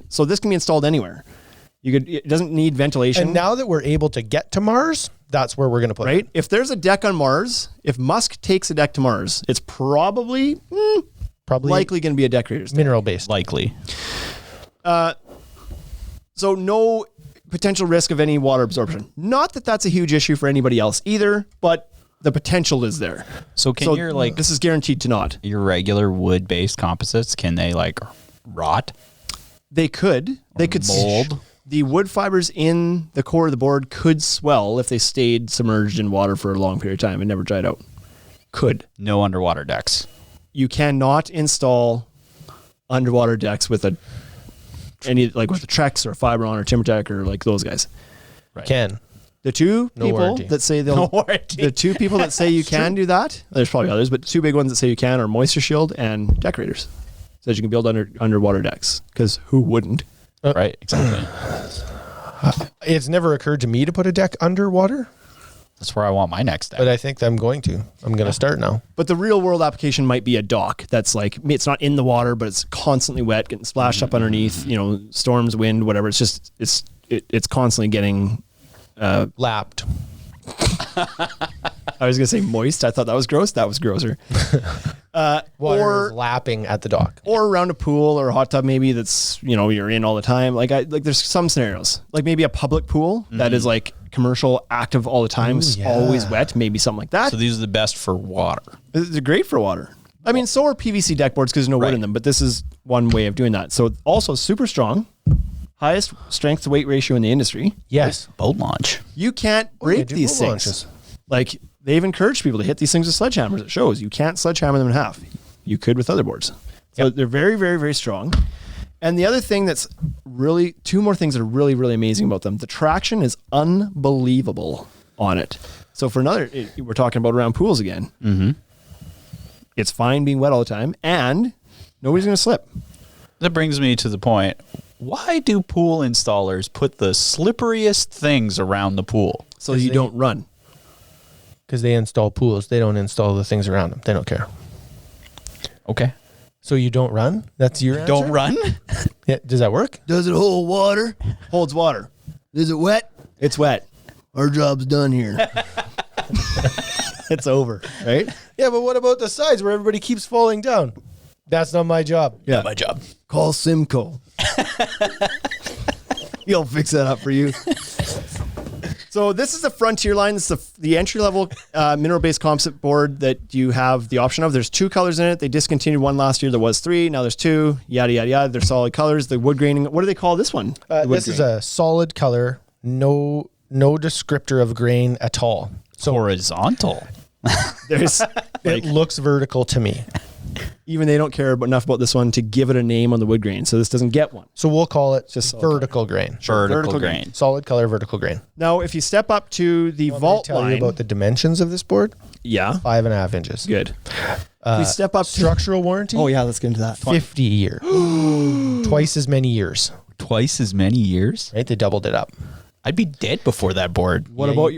So this can be installed anywhere. It doesn't need ventilation. And now that we're able to get to Mars, that's where we're going to put it. right? If there's a deck on Mars, if Musk takes a deck to Mars, it's probably Probably likely going to be a Deckorators deck. mineral based. Likely. So no potential risk of any water absorption. Not that that's a huge issue for anybody else either, but the potential is there. So can your like this is guaranteed to not. your regular wood-based composites, can they like rot? They could. They could mold? The wood fibers in the core of the board could swell if they stayed submerged in water for a long period of time and never dried out. Could. No underwater decks. You cannot install underwater decks with with a Trex or a Fibron or TimberTech or like those guys. Right. Can. The two No people warranty. that say they'll the two people that say you can do that, there's probably others, but two big ones that say you can are Moisture Shield and Deckorators. Says you can build underwater decks, because who wouldn't? Right, exactly. It's never occurred to me to put a deck underwater, That's where I want my next deck. but I think I'm going to. I'm going to start now. But the real world application might be a dock that's like, it's not in the water, but it's constantly wet, getting splashed up underneath, storms, wind, whatever. It's just, it's constantly getting, Lapped. I was going to say moist. I thought that was gross. That was grosser. Water is lapping at the dock. Or around a pool or a hot tub, maybe that's, you're in all the time. Like there's some scenarios, like maybe a public pool that is like commercial, active all the time, always wet, maybe something like that. So these are the best for water. They're great for water. I mean, so are PVC deck boards because there's no wood in them, but this is one way of doing that. So also super strong, highest strength to weight ratio in the industry. Yes. Boat launch. You can't break do these boat things. launches. Like they've encouraged people to hit these things with sledgehammers. It shows you can't sledgehammer them in half. You could with other boards. So they're very, very, very strong. And the other thing that's really, two more things that are really, really amazing about them. The traction is unbelievable on it. So for another, we're talking about around pools again. Mm-hmm. It's fine being wet all the time, and nobody's going to slip. That brings me to the point. Why do pool installers put the slipperiest things around the pool? So you don't run. Because they install pools. They don't install the things around them. They don't care. Okay. So you don't run? That's your answer? Don't run? Yeah. Does that work? Does it hold water? Holds water. Is it wet? It's wet. Our job's done here. It's over, right? Yeah, but what about the sides where everybody keeps falling down? That's not my job. Yeah. My job. Call Simcoe. He'll fix that up for you. So this is the Frontier line. This is the entry-level mineral-based composite board that you have the option of. There's 2 colors in it. They discontinued one last year. There was 3. Now there's 2. Yada, yada, yada. They're solid colors. The wood graining. What do they call this one? This is a solid color. No descriptor of grain at all. So horizontal. There's It looks vertical to me. even they don't care enough about this one to give it a name on the wood grain. So this doesn't get one. So we'll call it Just vertical grain. Vertical grain. Solid color vertical grain. Now, if you step up to the vault Tell line, you about the dimensions of this board. yeah, 5.5 inches. good. If we step up to Structural warranty. oh yeah, let's get into that. 50 years. Twice as many years. Twice as many years? Right? They doubled it up. I'd be dead before that board. What about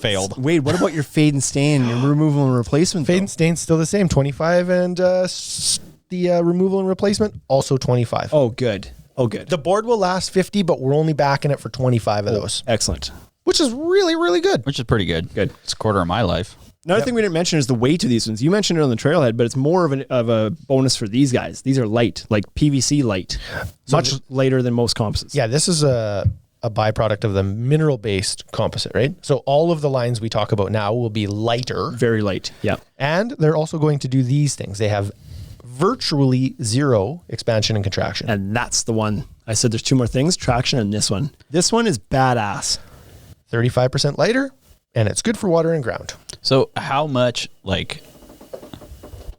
failed. Wade, what about your fade and stain, your removal and replacement? Fade though? and stain's still the same. 25 and the removal and replacement also 25. Oh, good. Oh, good. The board will last 50, but we're only backing it for 25 of those, Excellent. which is really, really good. Which is pretty good. Good. It's a quarter of my life. Another thing we didn't mention is the weight of these ones. You mentioned it on the trailhead, but it's more of a bonus for these guys. These are light, like PVC light, much lighter than most composites. Yeah, this is a byproduct of the mineral-based composite, right? So all of the lines we talk about now will be lighter. Very light. Yeah. And they're also going to do these things. They have virtually zero expansion and contraction. And that's the one. I said there's 2 more things, traction and this one. This one is badass. 35% lighter, and it's good for water and ground. So how much,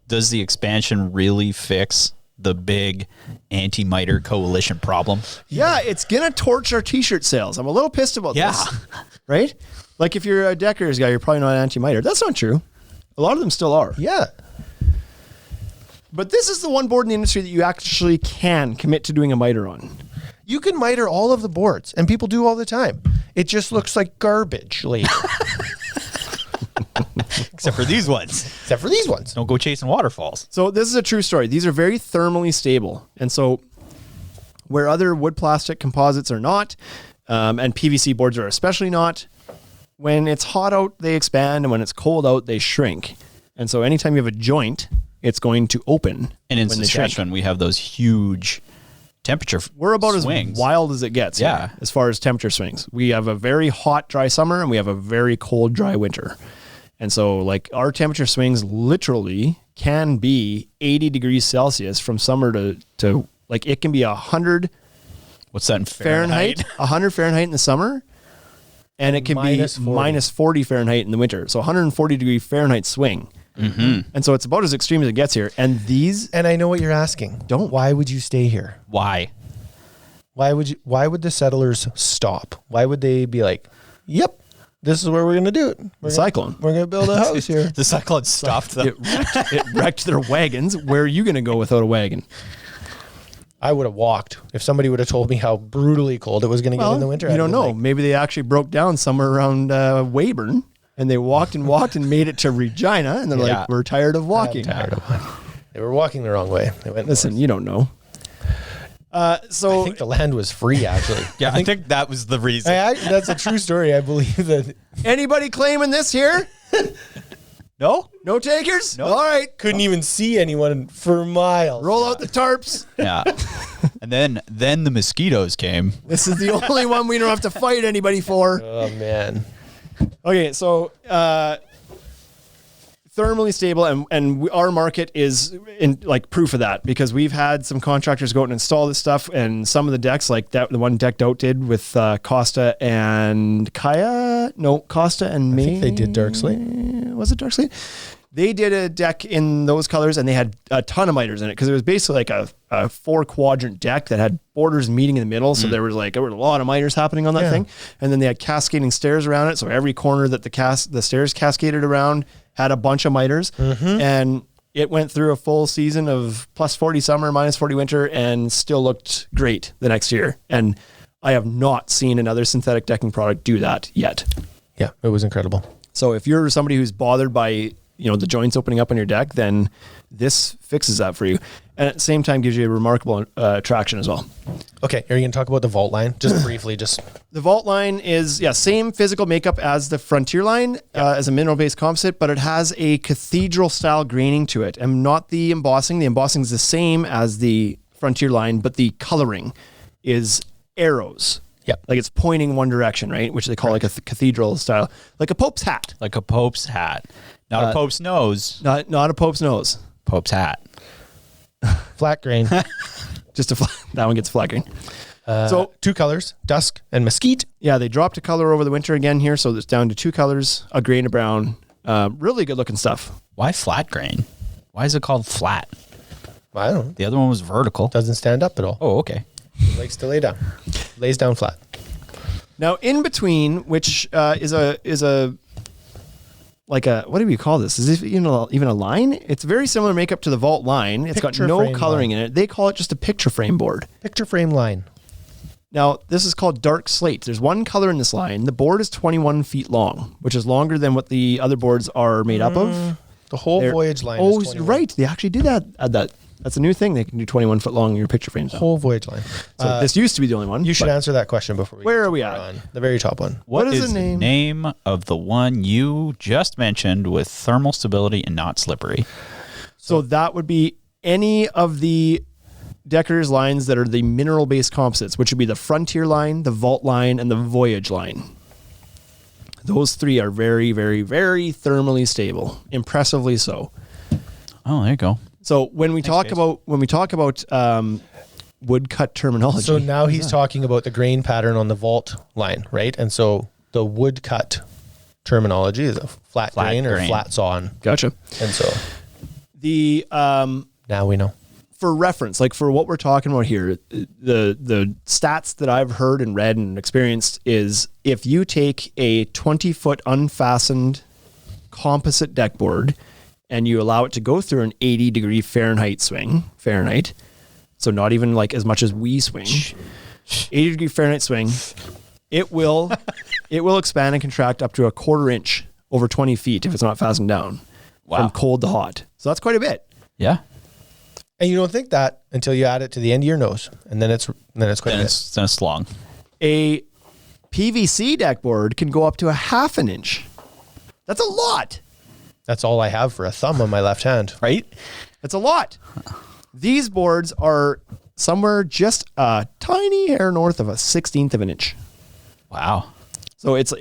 does the expansion really fix the big anti-miter coalition problem? Yeah, it's going to torch our t-shirt sales. I'm a little pissed about this. Right? Like if you're a Deckorators guy, you're probably not anti-miter. That's not true. A lot of them still are. Yeah. But this is the one board in the industry that you actually can commit to doing a miter on. You can miter all of the boards, and people do all the time. It just looks like garbage later. Except for these ones. Except for these ones. Don't go chasing waterfalls. So this is a true story. These are very thermally stable. And so where other wood plastic composites are not, and PVC boards are especially not, when it's hot out, they expand, and when it's cold out, they shrink. And so anytime you have a joint, it's going to open. And in when they shrink. Saskatchewan, we have those huge temperature We're about swings. as wild as it gets. Yeah. Here, as far as temperature swings, we have a very hot, dry summer and we have a very cold, dry winter. And so like our temperature swings literally can be 80 degrees Celsius from summer to like it can be 100 What's that in Fahrenheit, 100 Fahrenheit in the summer. And it can minus be 40. minus 40 Fahrenheit in the winter. So 140 degree Fahrenheit swing. Mm-hmm. And so it's about as extreme as it gets here. And these, And I know what you're asking. Don't. Why would you stay here? Why? Why would the settlers stop? Why would they be like, yep, this is where we're going to do it. We're cyclone. We're going to build a house here. The cyclone stopped them. it wrecked their wagons. Where are you going to go without a wagon? I would have walked if somebody would have told me how brutally cold it was going to get in the winter. You I'd don't been know. like, Maybe they actually broke down somewhere around Weyburn and they walked and made it to Regina. And they're Yeah. like, we're tired of walking. they were walking the wrong way. They went Listen, north. you don't know. So I think the land was free, actually. Yeah, I think that was the reason. That's a true story. I believe that anybody claiming this here? No? No takers? All right. couldn't even see anyone for miles. Roll out the tarps. Yeah. And then the mosquitoes came. This is the only one we don't have to fight anybody for. Oh, man. Okay, so thermally stable, and our market is in like proof of that because we've had some contractors go out and install this stuff, and some of the decks, like that, the one Decked Out did with Costa and Costa and me. I think they did Dark Slate. Was it Dark Slate? They did a deck in those colors, and they had a ton of miters in it because it was basically like a 4-quadrant deck that had borders meeting in the middle. So there were a lot of miters happening on that thing, and then they had cascading stairs around it. So every corner that the stairs cascaded around had a bunch of miters, and it went through a full season of plus 40 summer, minus 40 winter, and still looked great the next year. And I have not seen another synthetic decking product do that yet. Yeah, it was incredible. So if you're somebody who's bothered by the joints opening up on your deck, then this fixes that for you. And at the same time gives you a remarkable traction as well. Okay, are you going to talk about the vault line? Just briefly, The vault line is, same physical makeup as the Frontier line, as a mineral-based composite, but it has a cathedral-style graining to it, and not the embossing. The embossing is the same as the Frontier line, but the coloring is arrows. Yep. Like it's pointing one direction, right? Which they call like a cathedral style, like a Pope's hat. Like a Pope's hat. Not a Pope's nose. Not a Pope's nose. Pope's hat. flat grain. That one gets flat grain. So 2 colors, dusk and mesquite. yeah, they dropped a color over the winter again here, so it's down to 2 colors, a gray and a brown. Really good looking stuff. Why flat grain? Why is it called flat? I don't know. The other one was vertical. Doesn't stand up at all. Oh, okay. It likes to lay down. Lays down flat. Now in between, which is a like a, what do we call this? Is this even a line? It's very similar makeup to the Vault line. It's Picture got no frame coloring line. in it. They call it just a picture frame board. Picture frame line. Now, this is called dark slate. There's one color in this line. The board is 21 feet long, which is longer than what the other boards are made up of. The whole They're- voyage line Oh, is 21. right. They actually did that. That's a new thing. They can do 21 foot long in your picture frames. now. Whole voyage line. So this used to be the only one. You should but answer that question before we Where get are we to at? on the very top one. What is is the name? name of the one you just mentioned with thermal stability and not slippery? So that would be any of the Deckorators lines that are the mineral-based composites, which would be the Frontier line, the Vault line, and the Voyage line. Those 3 are very, very, very thermally stable, impressively so. Oh, there you go. So when we talk about woodcut terminology, So now he's talking about the grain pattern on the vault line, right? And so the woodcut terminology is a flat grain or grain. flat sawn. gotcha. And so The now we know. for reference, like for what we're talking about here, the stats that I've heard and read and experienced is if you take a 20-foot unfastened composite deck board and you allow it to go through an 80-degree Fahrenheit swing, so not even like as much as we swing, 80-degree Fahrenheit swing, it will expand and contract up to 1/4 inch over 20 feet if it's not fastened down from cold to hot. So that's quite a bit. Yeah. And you don't think that until you add it to the end of your nose, and then it's quite Then a bit. it's long. A PVC deck board can go up to 1/2 inch. That's a lot. That's all I have for a thumb on my left hand. Right? It's a lot. These boards are somewhere just a tiny hair north of a 1/16 of an inch. Wow. So it's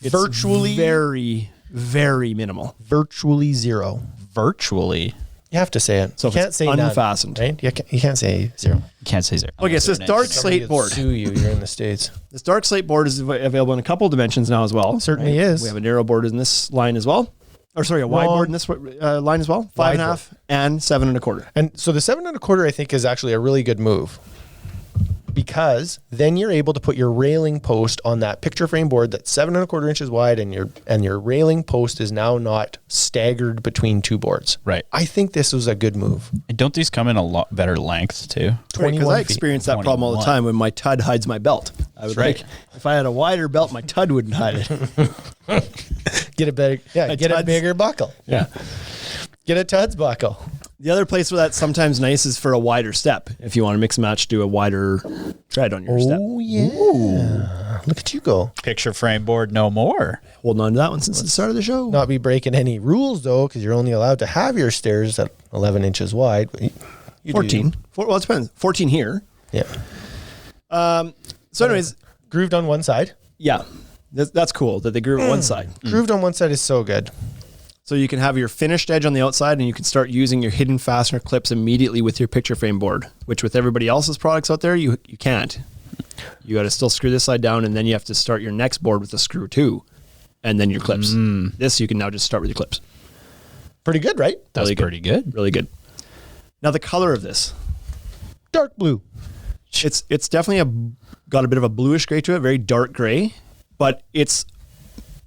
Virtually- very, very minimal. Virtually zero. Virtually. You have to say it. So you if can't it's say none, unfastened. right? You can't say zero. You can't say zero. Okay, so this dark Somebody slate would board. sue you. You're in the States. This dark slate board is available in a couple dimensions now as well. Certainly is. We have a narrow board in this line as well. Or sorry, a wide Wrong. board in this line as well. 5.5 and 7 1/4. And so the 7 1/4, I think, is actually a really good move, because then you're able to put your railing post on that picture frame board that's 7 1/4 inches wide, and your railing post is now not staggered between two boards. Right. I think this was a good move. And don't these come in a lot better length too? Because 21 I feet. experience that problem all the 21. time when my tud hides my belt. I would right. like, if I had a wider belt, my tud wouldn't hide it. Get a better, get a Tud's- bigger buckle. Yeah. Get a Tud's buckle. The other place where that's sometimes nice is for a wider step. If you want to mix and match, do a wider tread on your step. Oh yeah. Look at you go. Picture frame board, no more. Holding on to that one since the start of the show. Not be breaking any rules though, because you're only allowed to have your stairs at 11 inches wide. But you 14. do. Well, it depends. 14 here. Yeah. So anyways, Grooved on one side. yeah, that's cool that they grew it one side. Grooved on one side is so good. So you can have your finished edge on the outside and you can start using your hidden fastener clips immediately with your picture frame board, which with everybody else's products out there, you can't. You got to still screw this side down and then you have to start your next board with a screw too. And then your clips. This you can now just start with your clips. Pretty good, right? That's Really good. pretty good. Really good. Now the color of this, Dark blue. it's definitely got a bit of a bluish gray to it, very dark gray, but it's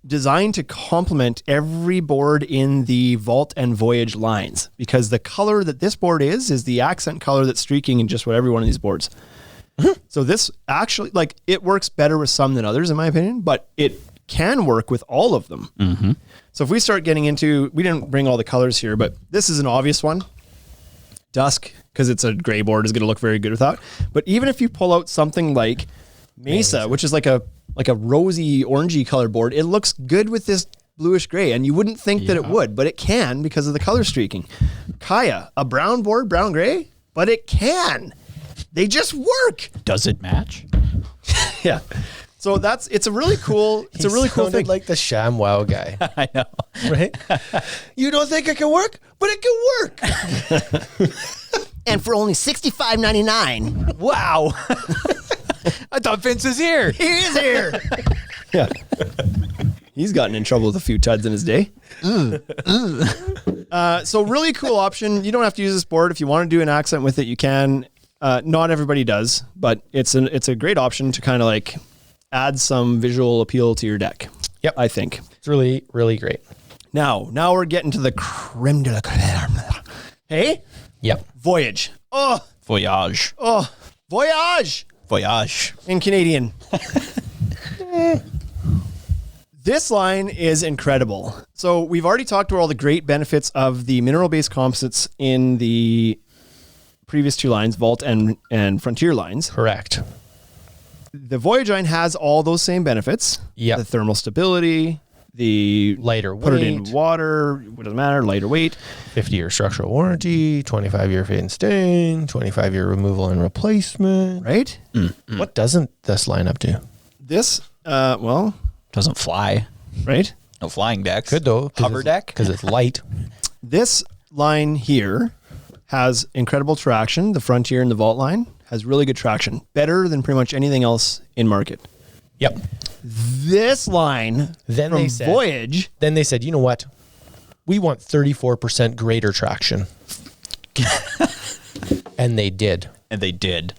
designed to complement every board in the Vault and Voyage lines, because the color that this board is the accent color that's streaking in just about every one of these boards. So this actually, like, it works better with some than others in my opinion, but it can work with all of them. So if we start getting into, we didn't bring all the colors here, but this is an obvious one. Dusk, because it's a gray board, is going to look very good without. But even if you pull out something like Mesa, which is like a rosy orangey color board, it looks good with this bluish gray, and you wouldn't think that it would, but it can because of the color streaking. Kaya, a brown board, brown gray, but it can. They just work. Does it match? Yeah. So it's a really cool Sounded thing. like the ShamWow guy, I know. right? You don't think it can work, but it can work. And for only $65.99. Wow. I thought Vince was here. He is here. Yeah. He's gotten in trouble with a few tuds in his day. So really cool option. You don't have to use this board. If you want to do an accent with it, you can. Not everybody does, but it's a great option to kind of like add some visual appeal to your deck. Yep. I think. It's really, really great. Now we're getting to the creme de la creme. Hey, Yep. Voyage. Oh, Voyage. Voyage Voyage. in Canadian. This line is incredible. So we've already talked about all the great benefits of the mineral-based composites in the previous two lines, Vault and Frontier lines. Correct. The Voyage line has all those same benefits. Yep. The thermal stability, the Lighter put it in weight. water, it doesn't matter, lighter weight. 50-year structural warranty, 25-year fade and stain, 25-year removal and replacement. Right? What doesn't this line up to? This, Doesn't fly. right? No flying decks. Good though. Hover deck. Because it's light. This line here has incredible traction. The Frontier and the Vault line has really good traction. Better than pretty much anything else in market. Yep. This line Then from they said- Voyage, Then they said, you know what? We want 34% greater traction. And they did. And they did.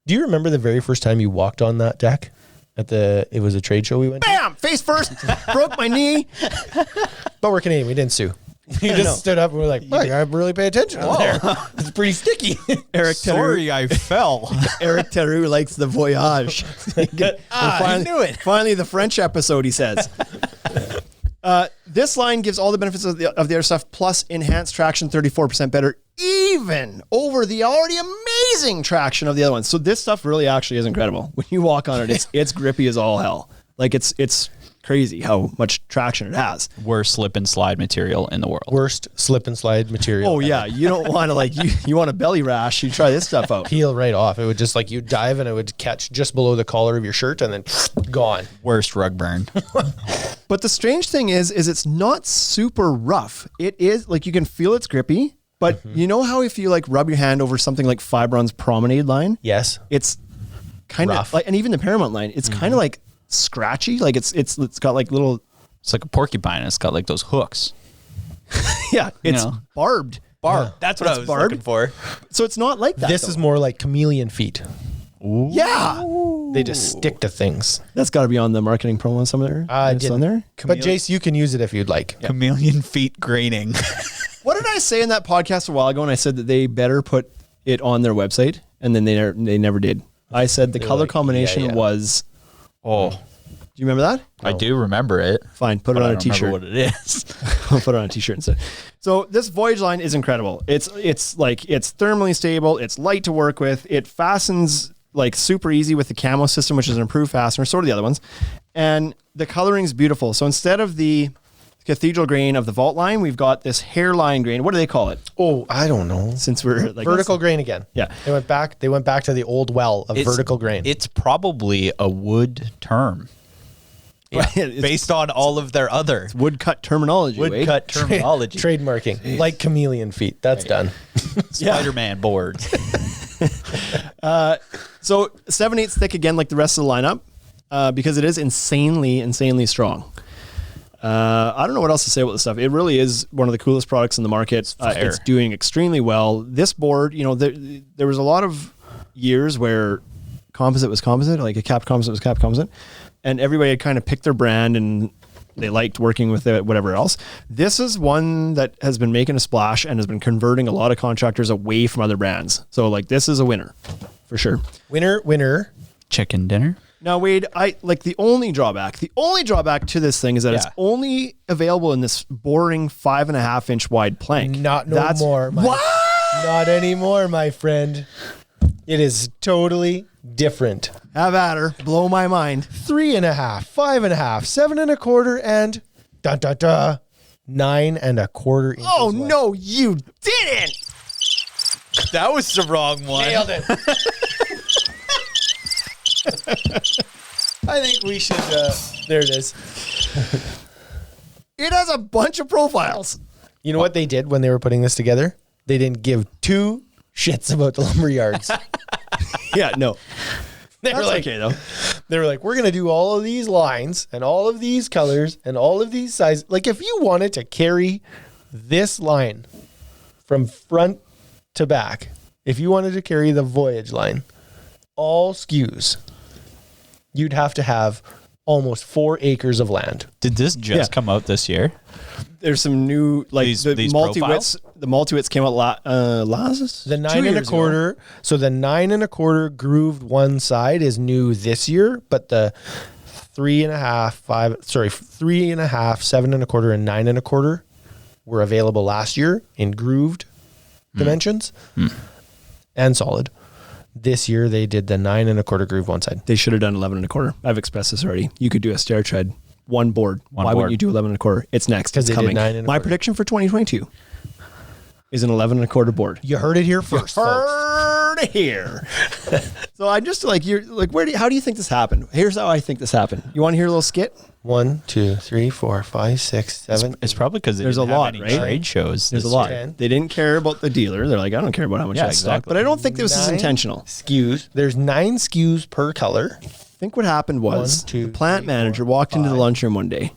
Do you remember the very first time you walked on that deck? It was a trade show we went to? bam, face first, broke my knee. But we're Canadian. We didn't sue. We just stood up and we were like, well, you gotta really pay attention on there. It's pretty sticky. Eric Teru, I fell. Eric Teru likes the Voyage. I knew it. Finally, the French episode, he says. This line gives all the benefits of the other stuff, plus enhanced traction 34% better, even over the already amazing traction of the other ones. So this stuff really actually is incredible. When you walk on it, it's grippy as all hell. Like it's crazy how much traction it has. Worst slip and slide material in the world. Worst slip and slide material. Oh yeah, you don't want to like you want a belly rash. You try this stuff out. Peel right off. It would just like you dive and it would catch just below the collar of your shirt and then gone. Worst rug burn. But the strange thing is it's not super rough. It is like you can feel it's grippy, but you know how if you like rub your hand over something like Fibron's Promenade line, Yes. it's kind of Rough. like, and even the Paramount line, it's kind of like scratchy. Like it's got like little, It's like a porcupine. It's got like those hooks. yeah, it's know. barbed. That's what I was barbed. looking for. So it's not like that. This though. is more like chameleon feet. Yeah. They just stick to things. That's got to be on the marketing promo somewhere. It's on there. But Jace, you can use it if you'd like. Chameleon feet graining. What did I say in that podcast a while ago? And I said that they better put it on their website, and then they never did. I said the color like, combination yeah. was. Oh, Do you remember that? I do remember it. Fine, put it But on I a don't remember t-shirt. what it is. I'll put it on a t-shirt instead. So this Voyage line is incredible. It's thermally stable. It's light to work with. It fastens like super easy with the camo system, which is an improved fastener, sort of the other ones. And the coloring is beautiful. So instead of the cathedral grain of the Vault line, we've got this hairline grain. What do they call it? Oh, I don't know. Since we're like Vertical grain again. Yeah. They went back to the old well of vertical grain. It's probably a wood term. It's Based on all of their other woodcut terminology. Wade. woodcut terminology. Trademarking. Like chameleon feet. That's done. Spider-Man boards. So 7/8 thick again, like the rest of the lineup, because it is insanely strong. I don't know what else to say about this stuff. It really is one of the coolest products in the market. It's doing extremely well. This board, there was a lot of years where composite was composite, like a cap composite was cap composite, and everybody had kind of picked their brand and they liked working with it, whatever else. This is one that has been making a splash and has been converting a lot of contractors away from other brands. So like this is a winner for sure. Winner. Chicken dinner. Now, Wade, I like the only drawback to this thing is that it's only available in this boring 5.5 inch wide plank. Not more. Not anymore, my friend. It is totally different. Have at her. Blow my mind. 3.5, 5.5, 7 1/4, and 9 1/4 inches. Oh, wide. no, you didn't. That was the wrong one. Nailed it. I think we should. There it is. It has a bunch of profiles. You know what they did when they were putting this together? They didn't give two shits about the lumber yards. Yeah, no. They were That's like, okay, though. They were like, we're going to do all of these lines and all of these colors and all of these sizes. Like, if you wanted to carry this line from front to back, if you wanted to carry the Voyage line, all SKUs, you'd have to have almost 4 acres of land. Did this just come out this year? There's some new, like These multi-wits. The multi-wits came out last. The 9 1/4. So the 9 1/4 grooved one side is new this year, but the 3.5, 3.5, 7 1/4, and 9 1/4 were available last year in grooved dimensions and solid. This year they did the 9 1/4 groove one side. They should have done 11 1/4. I've expressed this already. You could do a stair tread, one board. Why wouldn't you do 11 1/4? It's next. 'Cause It's they did coming. 9 1/4. My prediction for 2022 is an 11 1/4 board. You heard it here first, folks. Heard it here. So I'm just like, you're like, how do you think this happened? Here's how I think this happened. You want to hear a little skit? 1, 2, 3, 4, 5, 6, 7. It's probably because There's a lot, right? trade shows. There's a this lot. year. 10. They didn't care about the dealer. They're like, I don't care about how much Yeah, I stock. exactly. But I don't think this is 9 intentional. SKUs. There's 9 SKUs per color. I think what happened was 1, 2, the plant 3, manager 4, walked into the 5. lunchroom one day,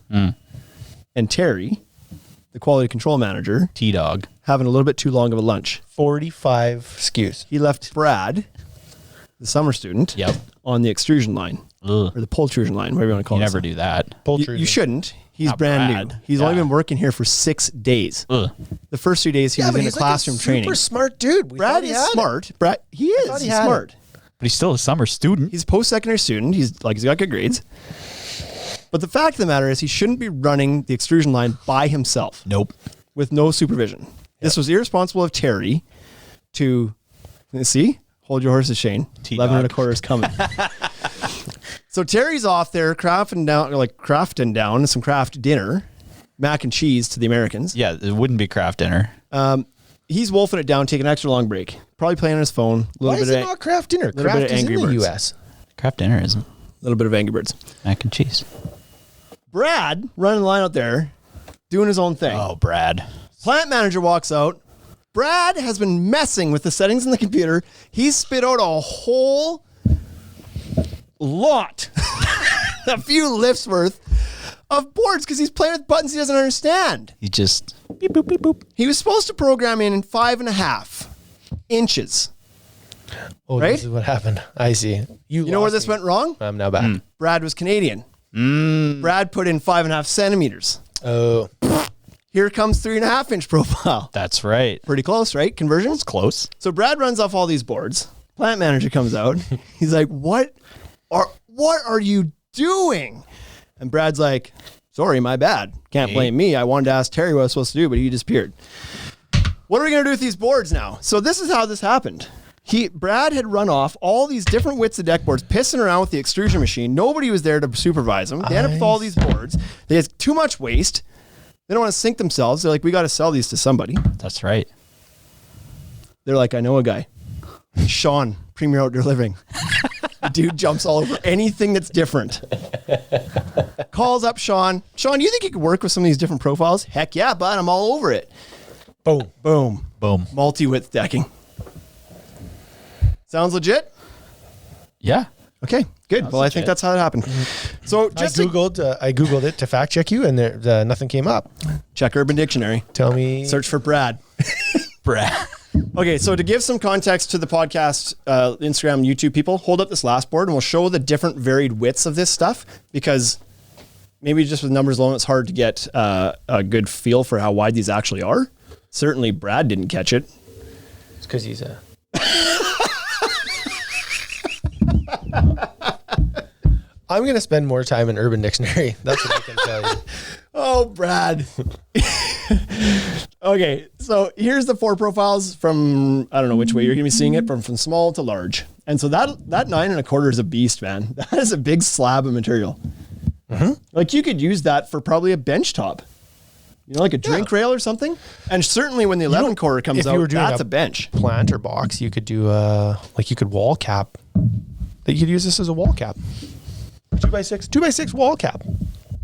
and Terry, the quality control manager, T-Dog. having a little bit too long of a lunch. 45 SKUs. He left Brad, the summer student, Yep. on the extrusion line Ugh. or the pultrusion line, whatever you want to call You it. never do that. You shouldn't. He's Not brand Brad. new. He's only been working here for 6 days. Ugh. The first 2 days he was in a classroom training. Super smart dude. We Brad thought he is had it. smart. Brad, he is. thought he He's had smart. But he's still a summer student. He's a post-secondary student. He's got good grades. But the fact of the matter is he shouldn't be running the extrusion line by himself Nope. with no supervision. This was irresponsible of Terry to, see, hold your horses, Shane. T-Dog. 11 1/4 is coming. So Terry's off there crafting down some craft dinner, mac and cheese to the Americans. Yeah, it wouldn't be craft dinner. He's wolfing it down, taking an extra long break. Probably playing on his phone. Why is it not craft dinner? Craft is in the U.S. Craft dinner isn't. A little bit of Angry Birds. Mac and cheese. Brad running the line out there, doing his own thing. Oh, Brad. Plant manager walks out. Brad has been messing with the settings in the computer. He's spit out a whole lot, a few lifts worth of boards because he's playing with buttons he doesn't understand. He just beep, boop, beep, boop. He was supposed to program in 5.5 inches. Oh, right? This is what happened. I see. You know where this went wrong? I'm now back. Brad was Canadian. Brad put in 5.5 centimeters. Oh. Here comes 3.5 inch profile. That's right. Pretty close, right? Conversion? It's close. So Brad runs off all these boards. Plant manager comes out. He's like, what are you doing? And Brad's like, sorry, my bad. Can't blame me. I wanted to ask Terry what I was supposed to do, but he disappeared. What are we going to do with these boards now? So this is how this happened. Brad had run off all these different widths of deck boards, pissing around with the extrusion machine. Nobody was there to supervise them. They ended up with all these boards. They had too much waste. They don't want to sink themselves. They're like, we got to sell these to somebody. That's right. They're like, I know a guy. Sean, Premier Outdoor Living. The dude jumps all over anything that's different. Calls up Sean. Sean, do you think you could work with some of these different profiles? Heck yeah, bud. I'm all over it. Boom. Boom. Boom. Multi-width decking. Sounds legit? Yeah. Okay, good. Sounds well, I legit. think that's how it happened. So I just Googled it to fact check you, and there nothing came up. check Urban Dictionary. Tell me. Search for Brad. Brad. Okay, so to give some context to the podcast, Instagram, YouTube people, hold up this last board and we'll show the different varied widths of this stuff because maybe just with numbers alone, it's hard to get a good feel for how wide these actually are. Certainly Brad didn't catch it. It's because he's a. I'm going to spend more time in Urban Dictionary. That's what I can tell you. Oh, Brad. Okay, so here's the 4 profiles from, I don't know which way you're going to be seeing it, from small to large. And so that 9.25 is a beast, man. That is a big slab of material. Mm-hmm. Like you could use that for probably a bench top. You know, like a drink rail or something. And certainly when the 11 quarter comes out, that's a bench. Planter box, you could do you could wall cap. You could use this as a wall cap. 2x6 wall cap.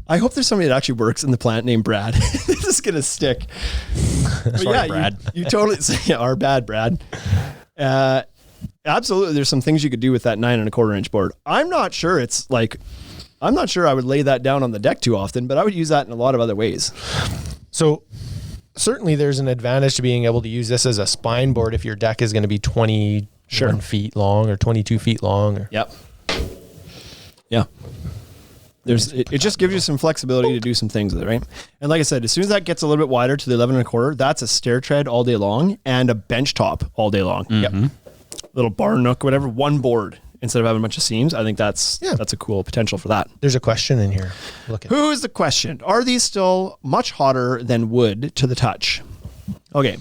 I hope there's somebody that actually works in the plant named Brad. This is going to stick. Sorry, Brad. You totally, our bad, Brad. Absolutely. There's some things you could do with that 9.25 inch board. I'm not sure I would lay that down on the deck too often, but I would use that in a lot of other ways. So certainly there's an advantage to being able to use this as a spine board if your deck is going to be 21 feet long or 22 feet long. Yep. Yeah. It just gives you some flexibility to do some things with it, right? And like I said, as soon as that gets a little bit wider to the 11.25, that's a stair tread all day long and a bench top all day long. Mm-hmm. Yep. Little bar nook, whatever, one board instead of having a bunch of seams. I think that's a cool potential for that. There's a question in here. Look at Who is the question? Are these still much hotter than wood to the touch? Okay.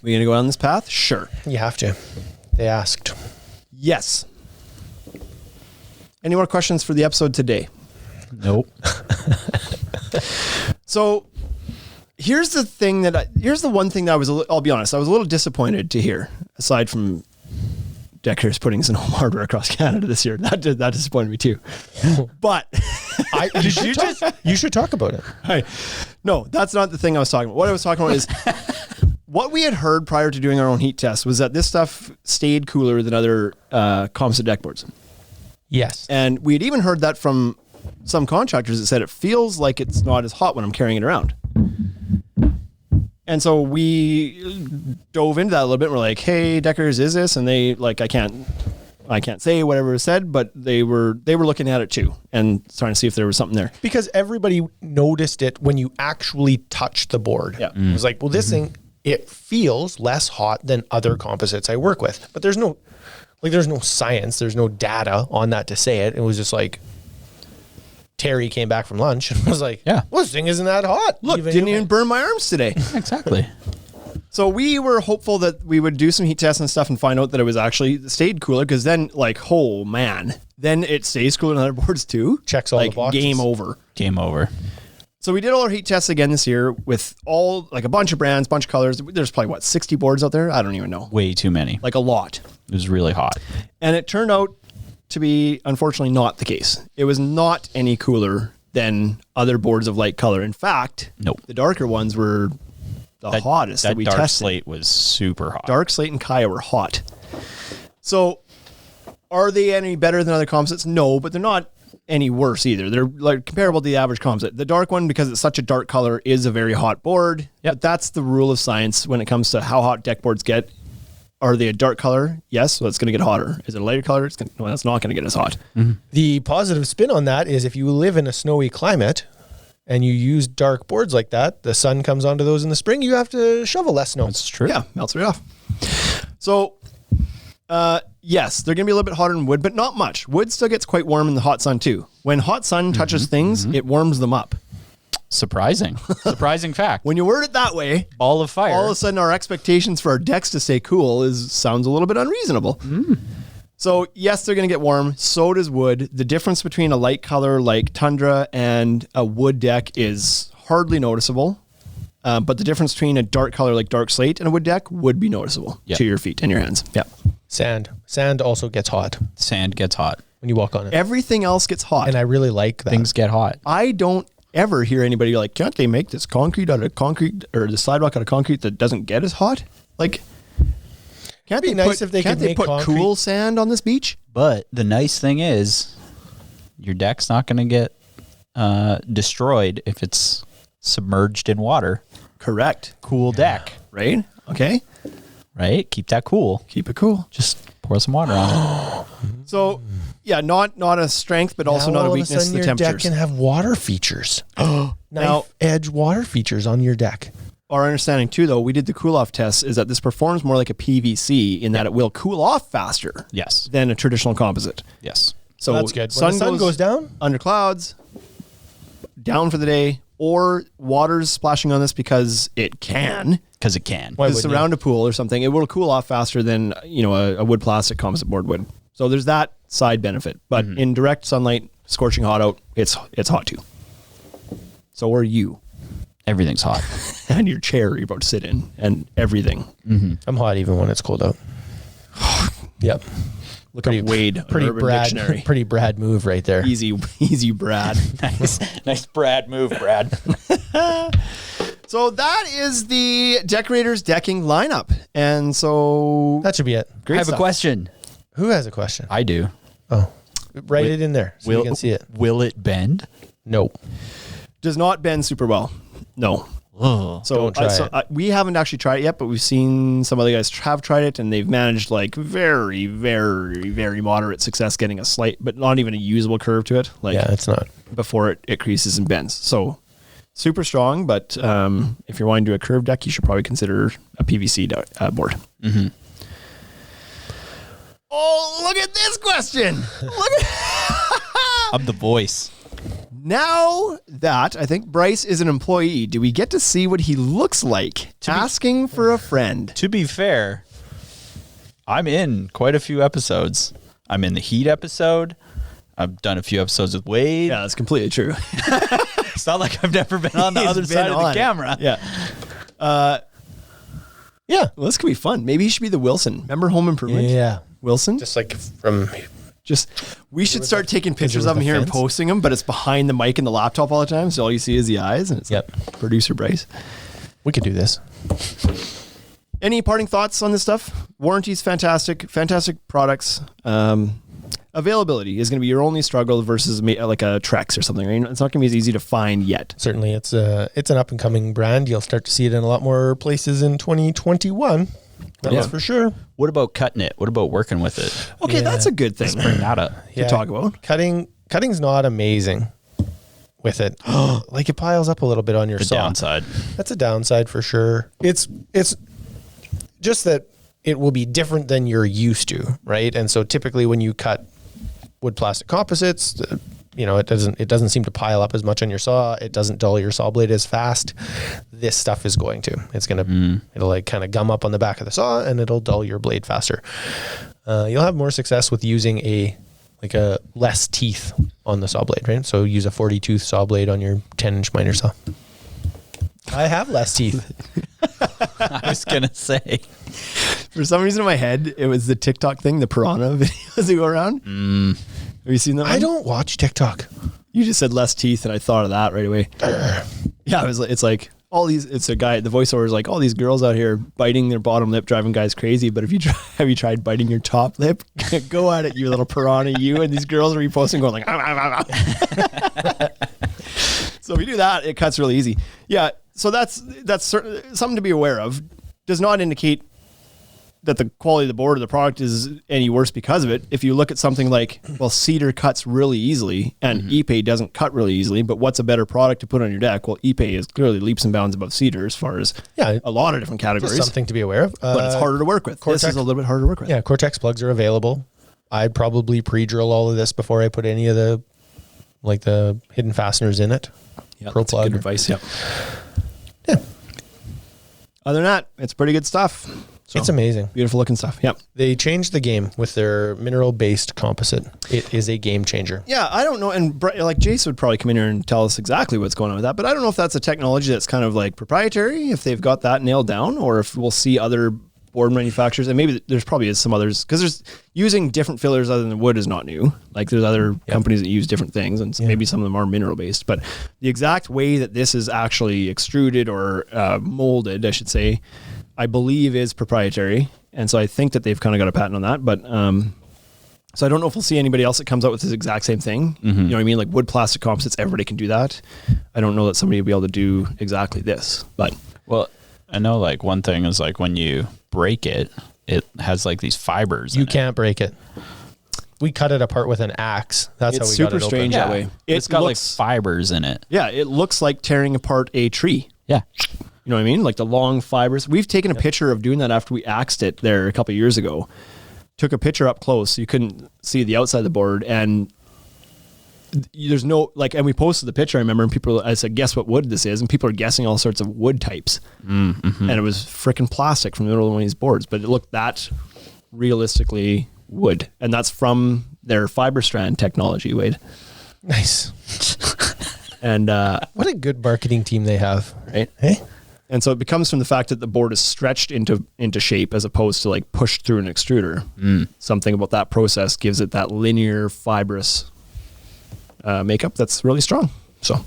We going to go down this path? Sure. You have to. They asked. Yes. Any more questions for the episode today? Nope. So here's the one thing that I'll be honest, I was a little disappointed to hear, aside from Deckorators putting some home hardware across Canada this year. That disappointed me too. But you should talk about it. No, that's not the thing I was talking about. What I was talking about is what we had heard prior to doing our own heat test was that this stuff stayed cooler than other composite deck boards. Yes. And we had even heard that from some contractors that said it feels like it's not as hot when I'm carrying it around. And so we dove into that a little bit. And we're like, hey, Deckers, is this? And they like, I can't say whatever was said, but they were looking at it too and trying to see if there was something there. Because everybody noticed it when you actually touched the board. Yeah. It was like, well, this thing, it feels less hot than other composites I work with. But there's no science, there's no data on that to say it. It was just like, Terry came back from lunch and was like, well, this thing isn't that hot. Look, didn't even burn my arms today. Exactly. So we were hopeful that we would do some heat tests and stuff and find out that it was actually stayed cooler, because then, like, oh man, then it stays cooler on other boards too. Checks all the boxes. Game over. Game over. So we did all our heat tests again this year with all, like, a bunch of brands, bunch of colors. There's probably 60 boards out there? I don't even know. Way too many. Like a lot. It was really hot. And it turned out to be, unfortunately, not the case. It was not any cooler than other boards of light color. In fact, Nope. the darker ones were the hottest that we dark tested. slate was super hot. Dark slate and Kaya were hot. So are they any better than other composites? No, but they're not any worse either. They're like comparable to the average composite. The dark one, because it's such a dark color, is a very hot board. Yep. But that's the rule of science when it comes to how hot deck boards get. Are they a dark color? Yes, so it's going to get hotter. Is it a lighter color? No, that's not going to get as hot. The positive spin on that is if you live in a snowy climate and you use dark boards like that, the sun comes onto those in the spring, you have to shovel less snow. That's true. Yeah, melts right off. So, yes, they're going to be a little bit hotter than wood, but not much. Wood still gets quite warm in the hot sun too. When hot sun touches things, it warms them up. Surprising. Surprising fact. When you word it that way, Ball of fire. all of a sudden our expectations for our decks to stay cool sounds a little bit unreasonable. So yes, they're going to get warm. So does wood. The difference between a light color like Tundra and a wood deck is hardly noticeable. But the difference between a dark color like Dark Slate and a wood deck would be noticeable Yep. to your feet and your hands. Yeah. Sand also gets hot Sand gets hot. when you walk on it. Everything else gets hot. And I really like that. Things get hot. I don't ever hear anybody like, can't they make this concrete out of concrete, or the sidewalk out of concrete that doesn't get as hot? Like, can't It'd be nice if they can't could they make put concrete- cool sand on this beach? But the nice thing is, your deck's not going to get destroyed if it's submerged in water. Correct. Cool deck, Right? Okay. right? Keep that cool. Keep it cool. Just pour some water on it. So, yeah, not a strength, but also Now not a all of weakness. sudden The your deck temperatures. can have water features. Now- Knife edge water features on your deck. Our understanding too, though, we did the cool off test, is that this performs more like a PVC in that it will cool off faster Yes. than a traditional composite. Yes. So That's good. When the sun goes down? under clouds, down for the day, or water's splashing on this because it can. Because it can. Why Because it's wouldn't around a pool or something, it will cool off faster than a wood plastic composite board would. So there's that side benefit. But in direct sunlight, scorching hot out, it's hot too. So are you. Everything's hot. And your chair you're about to sit in and everything. I'm hot even when it's cold out. Yep. Look up Wade, Pretty Urban Brad. Dictionary. Pretty Brad move right there. Easy, Brad. Nice Brad move, Brad. So that is the Deckorators decking lineup. And so That should be it. I have stuff. a question. Who has a question? I do. Oh, write it in there so you can see it. Will it bend? No. does not bend super well. No. Oh. So, Don't try it. We haven't actually tried it yet, but we've seen some other guys have tried it, and they've managed like very, very, very moderate success getting a slight, but not even a usable curve to it. Like Yeah, it's not. before it creases and bends. So super strong, but if you're wanting to do a curved deck, you should probably consider a PVC board. Mm-hmm. Oh, look at this question! Look at I'm the voice. now that I think Bryce is an employee, do we get to see what he looks like? Asking for a friend. To be fair, I'm in quite a few episodes. I'm in the Heat episode. I've done a few episodes with Wade. Yeah, that's completely true. It's not like I've never been on the He's other been side of on the it. camera. Yeah. Yeah. Well, this could be fun. Maybe he should be the Wilson. Remember Home Improvement? Yeah. Wilson? Just like from We should start taking pictures there of him was a here and fence? posting them, but it's behind the mic and the laptop all the time, so all you see is the eyes, and it's Yep. like producer Bryce. we could do this. Any parting thoughts on this stuff? Warranty's fantastic products. Availability is going to be your only struggle versus like a Trex or something. Right? It's not going to be as easy to find yet. Certainly, it's an up and coming brand. You'll start to see it in a lot more places in 2021. That's for sure. What about cutting it? What about working with it? Okay, that's a good thing Bring that up. to talk about. Cutting's not amazing with it. Like it piles up a little bit on your The saw. downside. That's a downside for sure. It's just that it will be different than you're used to, right? And so typically when you cut wood plastic composites, it doesn't seem to pile up as much on your saw. It doesn't dull your saw blade as fast. This stuff is going to. It's going to, it'll like kind of gum up on the back of the saw and it'll dull your blade faster. You'll have more success with using a less teeth on the saw blade, right? So use a 40 tooth saw blade on your 10-inch miter saw. I have less teeth. I was gonna say, for some reason in my head, it was the TikTok thing, the piranha videos that go around. Have you seen that one? I don't watch TikTok. You just said less teeth, and I thought of that right away. Yeah, it's like all these. It's a guy. The voiceover is like all these girls out here biting their bottom lip, driving guys crazy. But have you tried biting your top lip? Go at it, you little piranha, you. And these girls are reposting, going like. So if you do that, it cuts really easy. Yeah. So that's something to be aware of. Does not indicate that the quality of the board or the product is any worse because of it. If you look at something like, well, cedar cuts really easily and Ipe doesn't cut really easily, but what's a better product to put on your deck? Well, Ipe is clearly leaps and bounds above cedar as far as a lot of different categories. Just something to be aware of. But it's harder to work with. This is a little bit harder to work with. Yeah, Cortex plugs are available. I'd probably pre-drill all of this before I put any of the hidden fasteners in it. Yeah, Pro that's plug. good advice. Yeah. Yeah. Other than that, it's pretty good stuff. So, it's amazing. Beautiful looking stuff. Yep. They changed the game with their mineral-based composite. It is a game changer. Yeah, I don't know. And like Jace would probably come in here and tell us exactly what's going on with that. But I don't know if that's a technology that's kind of like proprietary, if they've got that nailed down, or if we'll see other board manufacturers. And maybe there's probably some others, because there's using different fillers other than wood is not new. Like there's other companies that use different things, and maybe some of them are mineral-based. But the exact way that this is actually extruded or molded, I should say, I believe is proprietary. And so I think that they've kind of got a patent on that. But so I don't know if we'll see anybody else that comes out with this exact same thing. You know what I mean? Like wood plastic composites, everybody can do that. I don't know that somebody will be able to do exactly this. But well, I know like one thing is like when you break it, it has like these fibers. You can't break it. We cut it apart with an axe. That's how we got it open. It's super strange that way. It's got like fibers in it. Yeah, it looks like tearing apart a tree. Yeah. You know what I mean? Like the long fibers. We've taken a picture of doing that after we axed it there a couple of years ago. Took a picture up close so you couldn't see the outside of the board, and there's no and we posted the picture, I remember, and I said, guess what wood this is? And people are guessing all sorts of wood types. And it was freaking plastic from the middle of one of these boards, but it looked that realistically wood. And that's from their fiber strand technology, Wade. Nice. And what a good marketing team they have. Right? Hey? And so it becomes from the fact that the board is stretched into shape as opposed to like pushed through an extruder. Something about that process gives it that linear, fibrous makeup that's really strong. So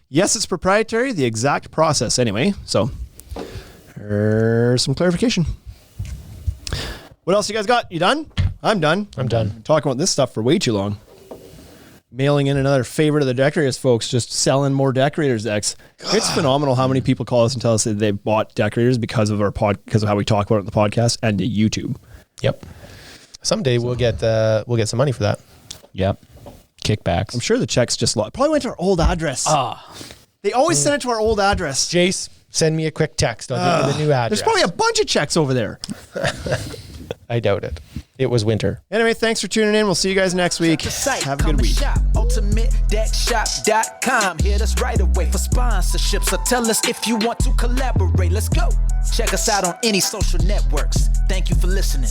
yes, it's proprietary, the exact process anyway. So there's some clarification. What else you guys got? You done? I'm done. I'm done. Been talking about this stuff for way too long. Mailing in another favorite of the Decorators folks, just selling more Decorators decks. It's phenomenal how many people call us and tell us that they bought Decorators because of because of how we talk about it on the podcast and to YouTube. Yep. Someday we'll get some money for that. Yep. Kickbacks. I'm sure the checks just probably went to our old address. They always send it to our old address. Jace, send me a quick text. I'll give you the new address. There's probably a bunch of checks over there. I doubt it. It was winter. Anyway, thanks for tuning in. We'll see you guys next week. Have a good week. UltimateDeckShop.com. Hit us right away for sponsorships, or tell us if you want to collaborate. Let's go. Check us out on any social networks. Thank you for listening.